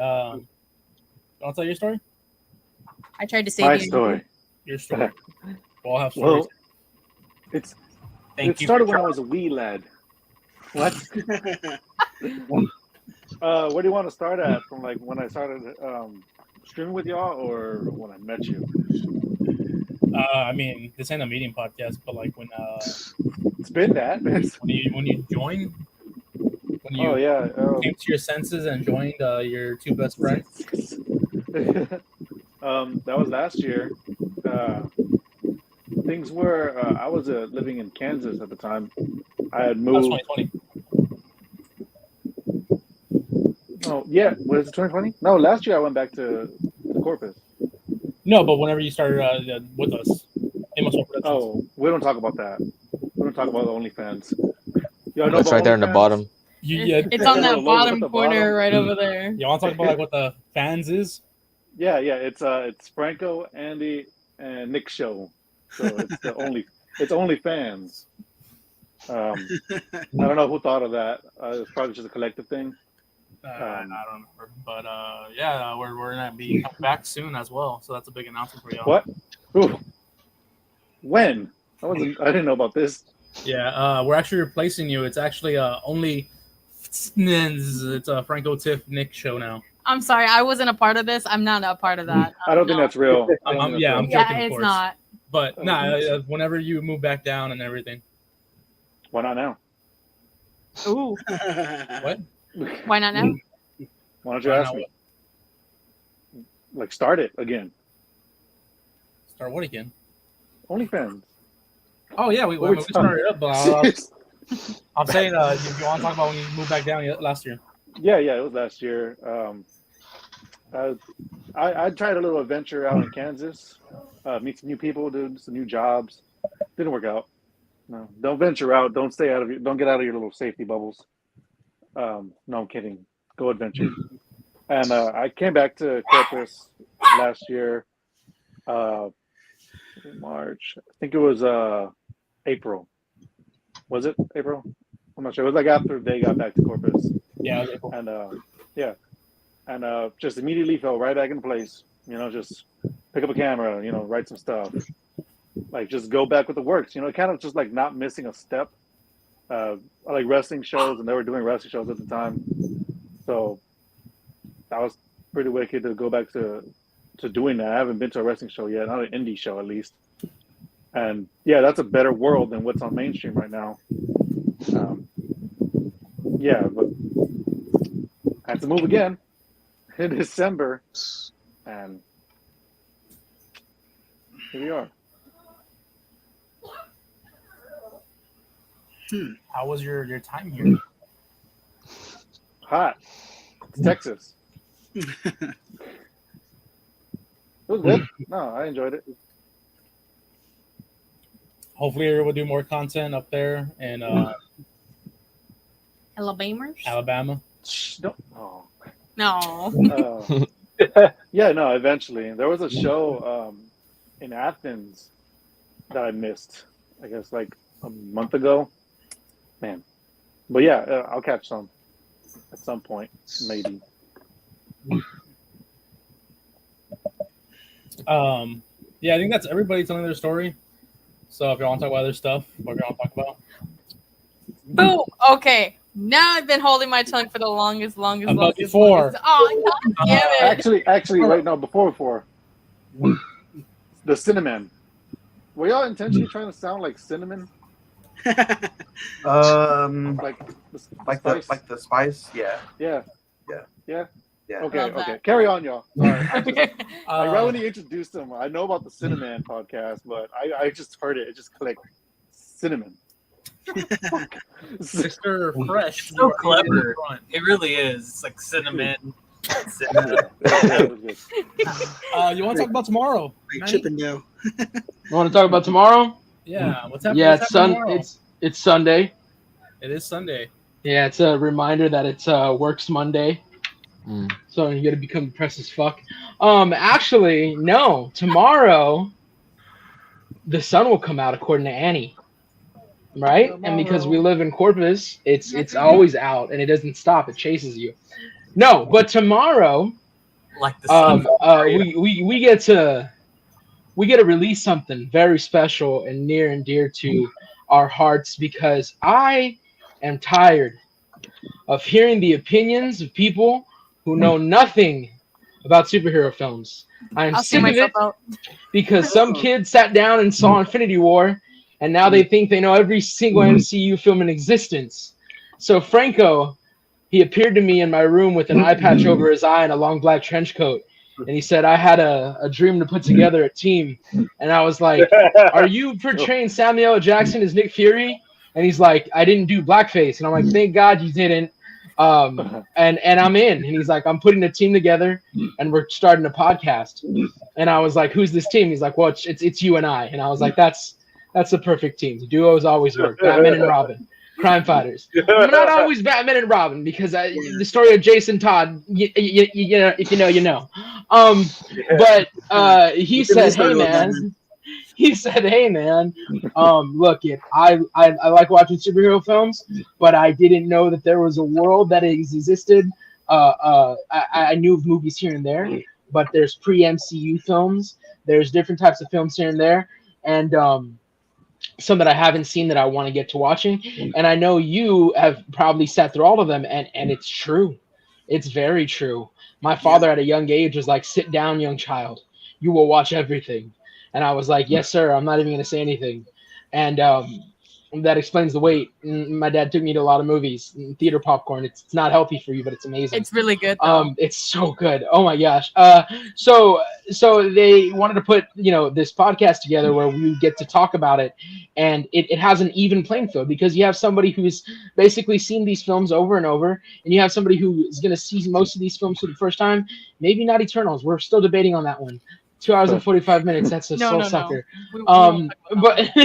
You want to tell your story? I tried to save My you. story. Your story. We'll all have stories. Well, it started when I was a wee lad. What? Where do you want to start at? From like when I started streaming with y'all, or when I met you? I mean, this ain't a meeting podcast, but like when It's been that. when you joined, when you came to your senses and joined your two best friends. That was last year. Things were I was living in Kansas at the time. I had moved. That was 2020. Oh yeah, was it 2020? No, last year I went back to Corpus. No, but whenever you started with us, oh, we don't talk about that. We don't talk about the OnlyFans. It's right there in the bottom. It's on that bottom corner right over there. You want to talk about like what the fans is? Yeah. It's Franco, Andy, and Nick's show. So it's only fans. I don't know who thought of that. It's probably just a collective thing. I don't remember, but we're gonna be coming back soon as well. So that's a big announcement for y'all. What? Ooh. When? I didn't know about this. Yeah, we're actually replacing you. It's actually it's a Franco Tiff Nick show now. I'm sorry, I wasn't a part of this. I'm not a part of that. I don't think that's real. I'm joking. Yeah, it's not. But whenever you move back down and everything. Why not now? Ooh. What? Why not now? Why don't you ask me? Like, start it again. Start what again? OnlyFans. Oh yeah, we started it up, but I'm saying, you want to talk about when you moved back down last year? Yeah, it was last year. I tried a little adventure out in Kansas, meet some new people, do some new jobs. Didn't work out. No, don't venture out. Don't get out of your little safety bubbles. No, I'm kidding. Go adventure. And I came back to Corpus last year, March. I think it was April. Was it April? I'm not sure. It was like after they got back to Corpus. Yeah, it was April. And just immediately fell right back in place. Just pick up a camera. Write some stuff. Like, just go back with the works. Kind of just like not missing a step. I like wrestling shows, and they were doing wrestling shows at the time. So that was pretty wicked to go back to doing that. I haven't been to a wrestling show yet, not an indie show at least. And yeah, that's a better world than what's on mainstream right now. But I had to move again in December, and here we are. How was your time here? Hot. It's Texas. It was good. No, I enjoyed it. Hopefully, we'll do more content up there in Alabama. No. Eventually. There was a show in Athens that I missed, I guess, like a month ago. Man. But yeah, I'll catch some at some point, maybe. Yeah, I think that's everybody telling their story. So if you want to talk about other stuff, what you want to talk about? Boom. Okay. Now I've been holding my tongue for the longest. Before. Oh, God damn it. Actually, wait, no, before. The cinnamon. Were y'all intentionally trying to sound like cinnamon? Like the spice, yeah. Okay. Carry on, y'all. Sorry, right when you introduced them, I know about the Cinnamon podcast, but I just heard it. It just clicked. Cinnamon. Mr. Fresh. It's so clever. It really is. It's like cinnamon. You want to talk about tomorrow? Chippendale. You want to talk about tomorrow? Yeah. What's happening? Yeah, it's Sunday. It is Sunday. Yeah, it's a reminder that it's Works Monday. So you got to become depressed as fuck. Actually, no. Tomorrow, the sun will come out according to Annie. Right? And because we live in Corpus, it's always out and it doesn't stop. It chases you. No, but tomorrow, like the sun, we get to release something very special and near and dear to our hearts, because I am tired of hearing the opinions of people who know nothing about superhero films. I am sick of it because some kid sat down and saw Infinity War, and now they think they know every single MCU film in existence. So Franco, he appeared to me in my room with an eye patch over his eye and a long black trench coat. And he said, I had a dream to put together a team. And I was like, are you portraying Samuel L. Jackson as Nick Fury? And he's like, I didn't do blackface. And I'm like, thank God you didn't. And I'm in. And he's like, I'm putting a team together and we're starting a podcast. And I was like, who's this team? He's like, well, it's you and I. And I was like, that's the perfect team. The duos always work. Batman and Robin. Crime fighters. Not always Batman and Robin, because the story of Jason Todd, you know, if you know, you know. But he said, hey man. He said, hey man, look, I like watching superhero films, but I didn't know that there was a world that existed. I knew of movies here and there, but there's pre-MCU films. There's different types of films here and there, and some that I haven't seen that I want to get to watching. And I know you have probably sat through all of them, and it's true. It's very true. My father at a young age was like, sit down, young child. You will watch everything. And I was like, yes, sir. I'm not even going to say anything. And that explains the weight. My dad took me to a lot of movies, theater popcorn. It's not healthy for you, but it's amazing. It's really good though. It's so good. Oh my gosh. So they wanted to put this podcast together where we get to talk about it, and it has an even playing field because you have somebody who's basically seen these films over and over, and you have somebody who is going to see most of these films for the first time. Maybe not Eternals. We're still debating on that one. 2 hours and 45 minutes. That's a soul sucker. We But It's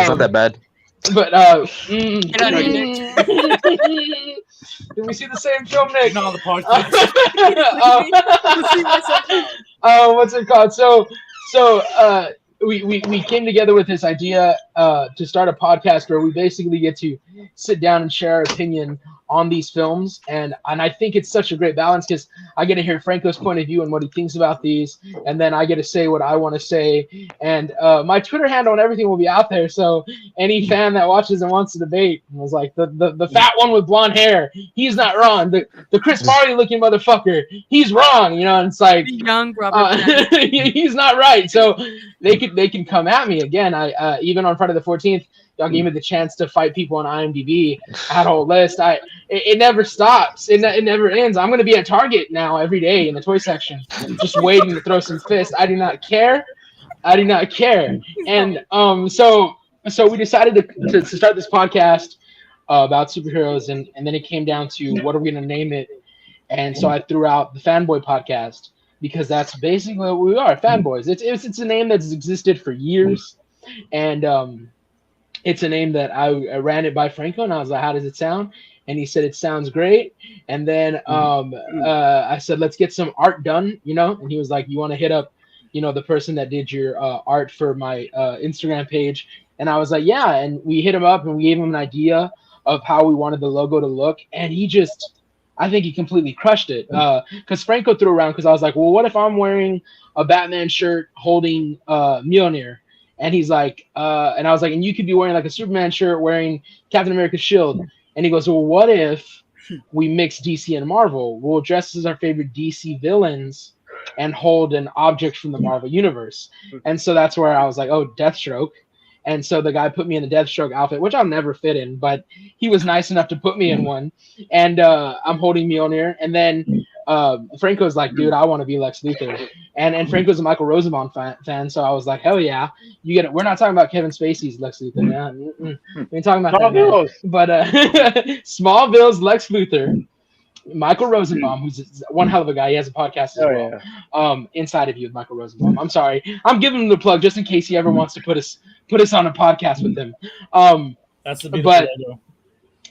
not that bad. But Get out of here, did we see the same film, Nick? Not on the podcast. What's it called? So we came together with this idea to start a podcast where we basically get to sit down and share our opinion on these films, and I think it's such a great balance because I get to hear Franco's point of view and what he thinks about these, and then I get to say what I want to say, and my Twitter handle and everything will be out there, so any fan that watches and wants to debate was like the fat one with blonde hair, he's not wrong, the Chris Farley looking motherfucker, he's wrong, and it's like young Robert. he's not right, so they can come at me again. I even on Friday the 14th, y'all gave me the chance to fight people on IMDb. I had a whole list. It never stops. It never ends. I'm going to be at Target now every day in the toy section, just waiting to throw some fists. I do not care. And so we decided to start this podcast about superheroes, and then it came down to what are we going to name it. And so I threw out the Fanboy Podcast because that's basically what we are, fanboys. It's a name that's existed for years, and it's a name that I ran it by Franco, and I was like, how does it sound? And he said, it sounds great. And then I said, let's get some art done, and he was like, you want to hit up, the person that did your art for my Instagram page? And I was like, yeah. And we hit him up and we gave him an idea of how we wanted the logo to look. And I think he completely crushed it. Because Franco threw around, because I was like, well, what if I'm wearing a Batman shirt holding Mjolnir? And he's like, and I was like, and you could be wearing like a Superman shirt wearing Captain America's shield. And he goes, well, what if we mix DC and Marvel? We'll dress as our favorite DC villains and hold an object from the Marvel universe. And so that's where I was like, oh, Deathstroke. And so the guy put me in the Deathstroke outfit, which I'll never fit in, but he was nice enough to put me in one. And I'm holding Mjolnir. And then Franco's like, dude, I want to be Lex Luthor. And Franco's a Michael Rosenbaum fan, so I was like, hell yeah, you get it. We're not talking about Kevin Spacey's Lex Luthor, yeah. We ain't talking about that. But Smallville's Lex Luthor, Michael Rosenbaum, who's one hell of a guy. He has a podcast as well. Inside of You with Michael Rosenbaum. I'm sorry, I'm giving him the plug just in case he ever wants to put us on a podcast with him. That's the beautiful logo.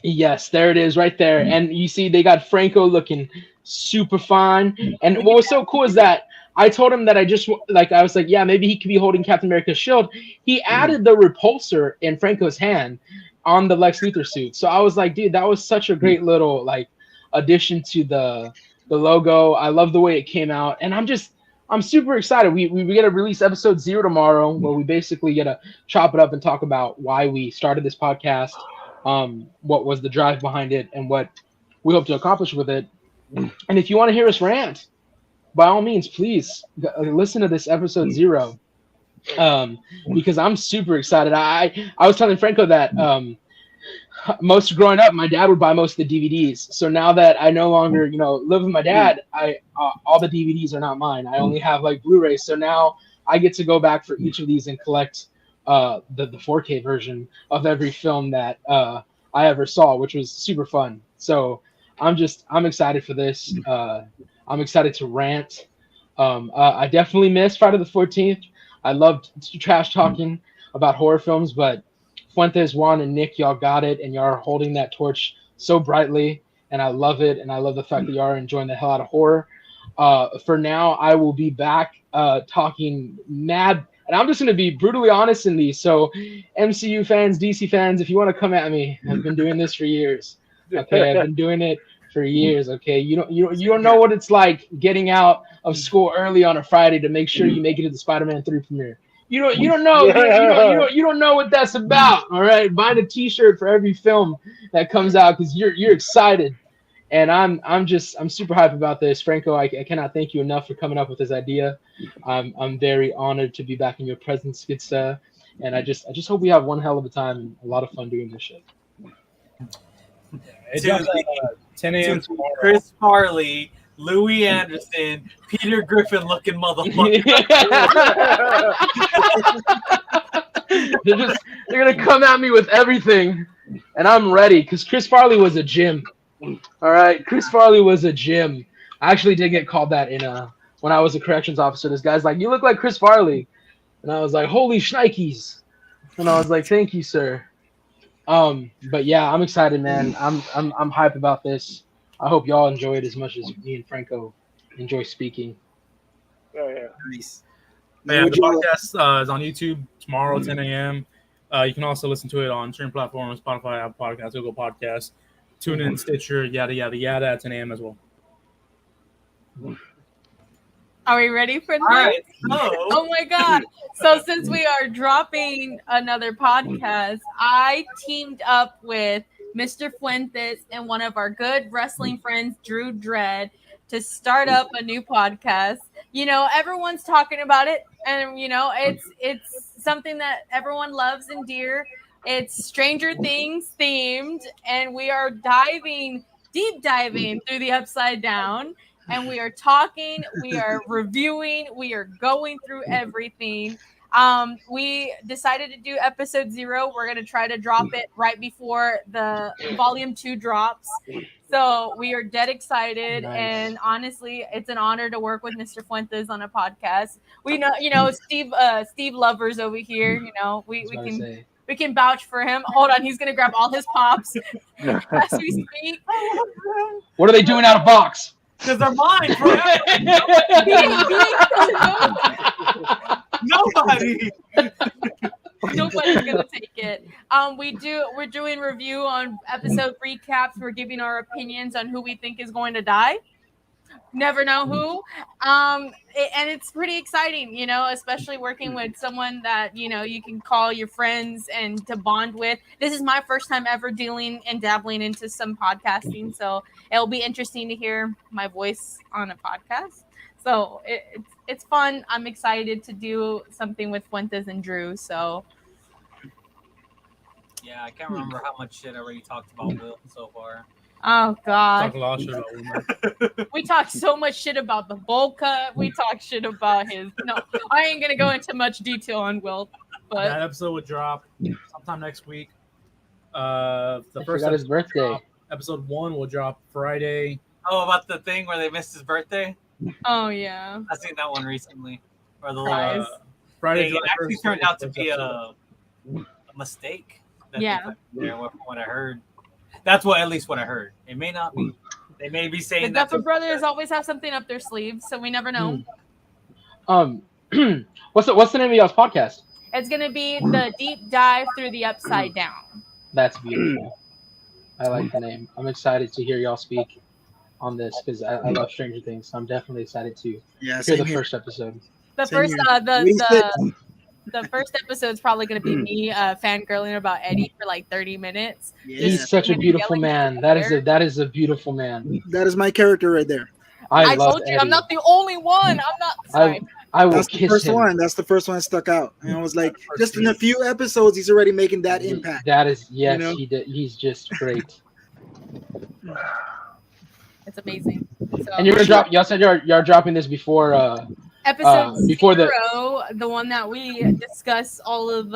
Yes, there it is right there. And you see they got Franco looking super fine. And what was so cool is that I told him that I was like, yeah, maybe he could be holding Captain America's shield. He added the repulsor in Franco's hand on the Lex Luthor suit. So I was like, dude, that was such a great little like addition to the logo. I love the way it came out. And I'm super excited. We get to release episode 0 tomorrow, where we basically get to chop it up and talk about why we started this podcast, what was the drive behind it, and what we hope to accomplish with it. And if you want to hear us rant, by all means, please listen to this episode 0, because I'm super excited. I was telling Franco that most growing up, my dad would buy most of the DVDs. So now that I no longer, live with my dad, all the DVDs are not mine. I only have like Blu-rays. So now I get to go back for each of these and collect the 4K version of every film that I ever saw, which was super fun. So I'm excited for this. I'm excited to rant. I definitely missed Friday the 14th. I loved trash talking about horror films, but Fuentes, Juan, and Nick, y'all got it, and y'all are holding that torch so brightly, and I love it, and I love the fact that y'all are enjoying the hell out of horror. For now, I will be back talking mad, and I'm just going to be brutally honest in these, so MCU fans, DC fans, if you want to come at me, I've been doing this for years. Okay, I've been doing it for years. Okay, you don't know what it's like getting out of school early on a Friday to make sure you make it to the Spider-Man 3 premiere. You don't know what that's about. All right, buying a T-shirt for every film that comes out because you're excited, And I'm super hyped about this, Franco. I cannot thank you enough for coming up with this idea. I'm very honored to be back in your presence, good sir. And I just hope we have one hell of a time and a lot of fun doing this shit. It To drops the- at 10 a.m. to tomorrow. Chris Farley, Louis Anderson, Peter Griffin looking motherfucker. They're gonna come at me with everything, and I'm ready because Chris Farley was a gym. All right, Chris Farley was a gym. I actually did get called that in when I was a corrections officer. This guy's like, "You look like Chris Farley," and I was like, "Holy shnikes!" And I was like, "Thank you, sir." But yeah, I'm excited, man. I'm hyped about this. I hope y'all enjoy it as much as me and Franco enjoy speaking. Oh yeah. Nice. Yeah, Would the you- podcast is on YouTube tomorrow, 10 a.m. You can also listen to it on streaming platforms, Spotify, Apple Podcasts, Google Podcasts, TuneIn, Stitcher, yada, yada, yada, at 10 a.m. as well. Are we ready for this? All right, so Oh my god. So since we are dropping another podcast, I teamed up with Mr. Fuentes and one of our good wrestling friends, Drew Dredd, to start up a new podcast. You know, everyone's talking about it, and you know, it's something that everyone loves and dear. It's Stranger Things themed, and we are deep diving through the Upside Down. And we are talking, we are reviewing, we are going through everything. We decided to do episode 0. We're gonna try to drop it right before the volume 2 drops. So we are dead excited, Nice. and honestly, it's an honor to work with Mr. Fuentes on a podcast. We know, you know, Steve Lovers over here. You know, we can vouch for him. Hold on, he's gonna grab all his pops as we speak. What are they doing out of box? because they're mine forever. Nobody. Nobody's gonna take it. We're doing review on episode recaps. We're giving our opinions on who we think is going to die. Never know who. And it's pretty exciting, you know, especially working with someone that, you know, you can call your friends and to bond with. This is my first time ever dealing and dabbling into some podcasting, so it'll be interesting to hear my voice on a podcast. So it's fun. I'm excited to do something with Fuentes and Drew. So Yeah, I can't remember how much shit I already talked about Will so far. oh god, Talk a lot of shit about Will. we talked so much shit about the bowl cut. We talked shit about his. No, I ain't gonna go into much detail on Will, but That episode would drop sometime next week. The I first forgot his episode, birthday. episode 1 will drop Friday. Oh, about the thing where they missed his birthday? oh yeah, I seen that one recently. Or the Surprise. Friday, it July actually 1st, turned out to first be episode. a mistake. That Yeah. they put there, from what I heard. That's at least what I heard. It may not be. They may be the saying that. Duffer Brothers always have something up their sleeves, so we never know. What's the name of y'all's podcast? It's gonna be the deep dive through the Upside Down. That's beautiful. I like the name. I'm excited to hear y'all speak on this because I love Stranger Things. So I'm definitely excited to Yeah, hear same the here. first episode. The Same first, here. the first episode is probably gonna be me fangirling about Eddie for like 30 minutes. Yeah. He's such a him beautiful yelling man. at That is a beautiful man. That is my character right there. I love told you, Eddie. I'm not the only one. I'm not. Sorry. I will That's the kiss first him. one. That's the first one that stuck out. And I was like, just in a few episodes, he's already making that impact. That is yes, You know? he did. He's just great. It's amazing. So, And you're gonna drop. Y'all said you're dropping this before. episode before the- 0, the one that we discuss all of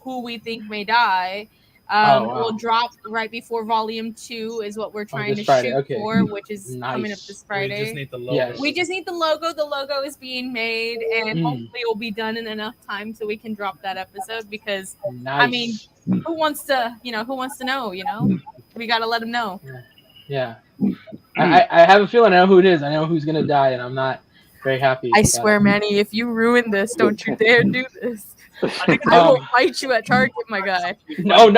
who we think may die. Wow. Will drop right before volume 2 is what we're trying this to Friday, shoot okay. for, which is coming up Nice. this We Friday. just need the logo. Yes. We just need the logo. The logo is being made, and Mm. hopefully it will be done in enough time so we can drop that episode. Because Nice. I mean, who wants to know? You know, we gotta let them know. Yeah. I have a feeling I know who it is. I know who's gonna die, and I'm not very happy. I about swear, it. Manny, if you ruin this, don't you dare do this. I will fight you at Target, my guy. No.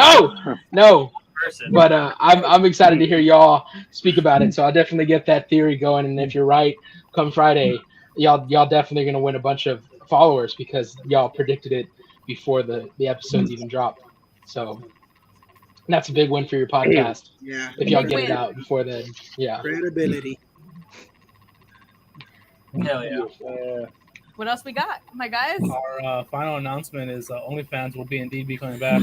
Person. But I'm excited to hear y'all speak about it. So I'll definitely get that theory going. And if you're right, come Friday, y'all definitely gonna win a bunch of followers because y'all predicted it before the episodes even dropped. So And that's a big win for your podcast. Yeah. If y'all Big get it win. out before then. Yeah. Credibility. Hell yeah. What else we got, my guys? Our final announcement is OnlyFans will indeed be coming back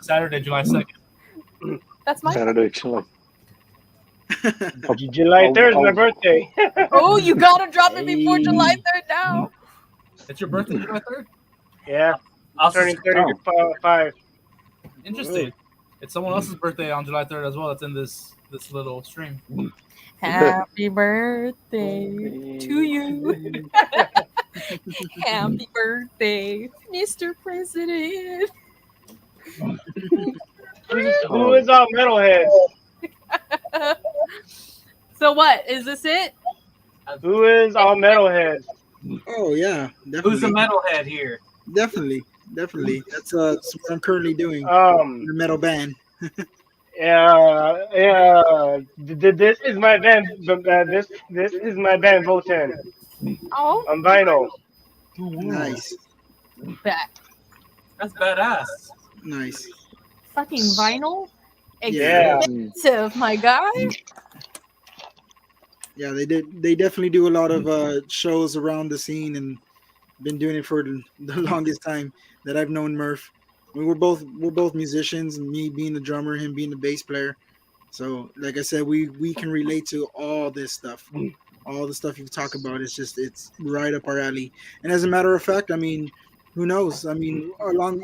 Saturday, July 2nd. That's my Saturday, July. July 3rd is my birthday. Oh, you gotta drop it before July 3rd now. It's your birthday, July 3rd? Yeah, I'll turning subscribe. 35. Interesting. It's someone else's birthday on July 3rd as well. That's in this little stream. Happy birthday to you. Happy birthday, Mr. President. Who is our metalhead? So what? Is this it? Who is our metalhead? Oh yeah, definitely. Who's the metalhead here? Definitely. That's what I'm currently doing. Um, The metal band. yeah. This is my band. This is my band. Voten Oh, on vinyl. Nice. back. That's badass. Nice. Fucking vinyl. Yeah. Expensive, my guy. Yeah, they definitely do a lot of shows around the scene and been doing it for the longest time that I've known Murph. We're both musicians, me being the drummer, him being the bass player. So like I said, we can relate to all this stuff. All the stuff you talk about, it's right up our alley. And as a matter of fact, I mean, who knows? I mean, along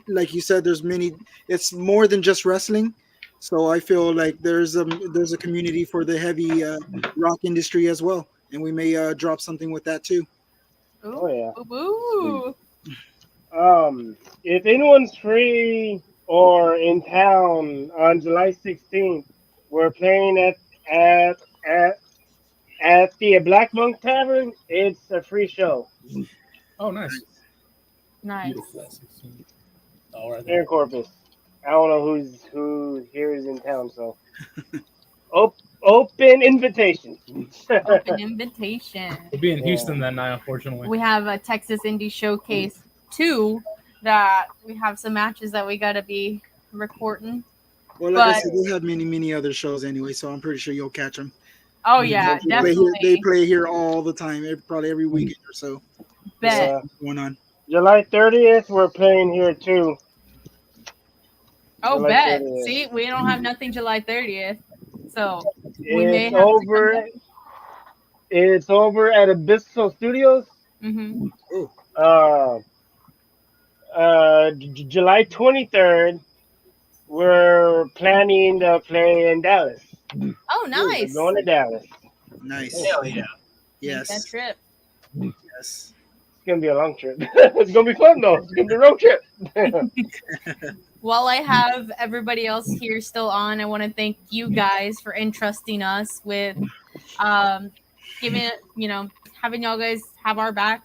like you said, it's more than just wrestling. So I feel like there's a community for the heavy rock industry as well, and we may drop something with that too. Oh yeah. Ooh. If anyone's free or in town on July 16th, we're playing at the Black Monk Tavern. It's a free show. Oh, nice. Nice. Beautiful. All right. Here in Corpus. I don't know who here is in town, so open invitation. Open invitation. We'll be in Houston that night, unfortunately. We have a Texas Indie Showcase 2 that we have some matches that we gotta be recording. Well, like I But- said, they have many other shows anyway, so I'm pretty sure you'll catch them. Oh yeah, They play definitely. here, they play here all the time, probably every weekend or so. Bet. Yeah. Going on. July 30th, we're playing here too. Oh, July bet. 30th. See, we don't have nothing July 30th, so we may It's have over. It's over at Abyssal Studios. Mm-hmm. July 23rd, we're planning to play in Dallas. Oh, nice. We're going to Dallas. Nice. Hell yeah. Make Yes. that trip. Yes. It's gonna be a long trip. It's gonna be fun though. It's gonna be a road trip. While I have everybody else here still on, I want to thank you guys for entrusting us with giving it, having y'all guys have our back,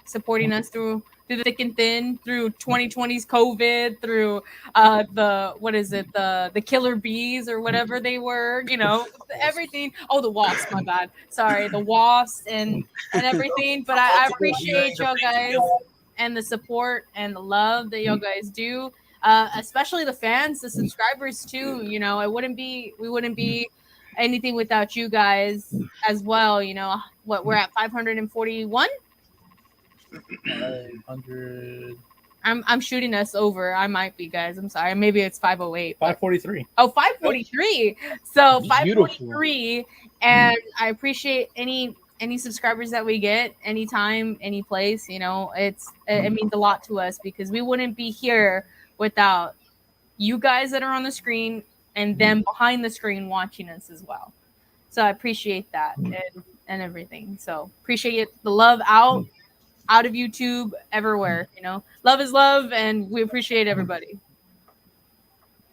supporting us through the thick and thin, through 2020's COVID, through the killer bees or whatever they were, everything. Oh, the wasps, my bad. Sorry, the wasps and everything. But I appreciate y'all guys and the support and the love that y'all guys do. Especially the fans, the subscribers too. We wouldn't be anything without you guys as well. We're at 541. 500. I'm shooting us over. I might be, guys. I'm sorry. Maybe it's 508. 543. Oh, 543. So Beautiful. 543. And I appreciate any subscribers that we get anytime, any place. It means a lot to us because we wouldn't be here without you guys that are on the screen and them behind the screen watching us as well. So I appreciate that and everything. So appreciate the love out of YouTube everywhere. Love is love, and we appreciate everybody.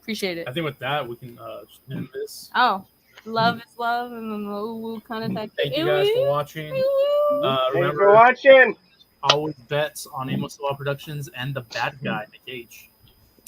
Appreciate it. I think with that, we can just end this. Oh, love is love, and then the ooh kind of type. Thank you guys for watching. Thanks for Remember, watching. always bets on EmoséwAversE Productions and the bad guy, Nick H.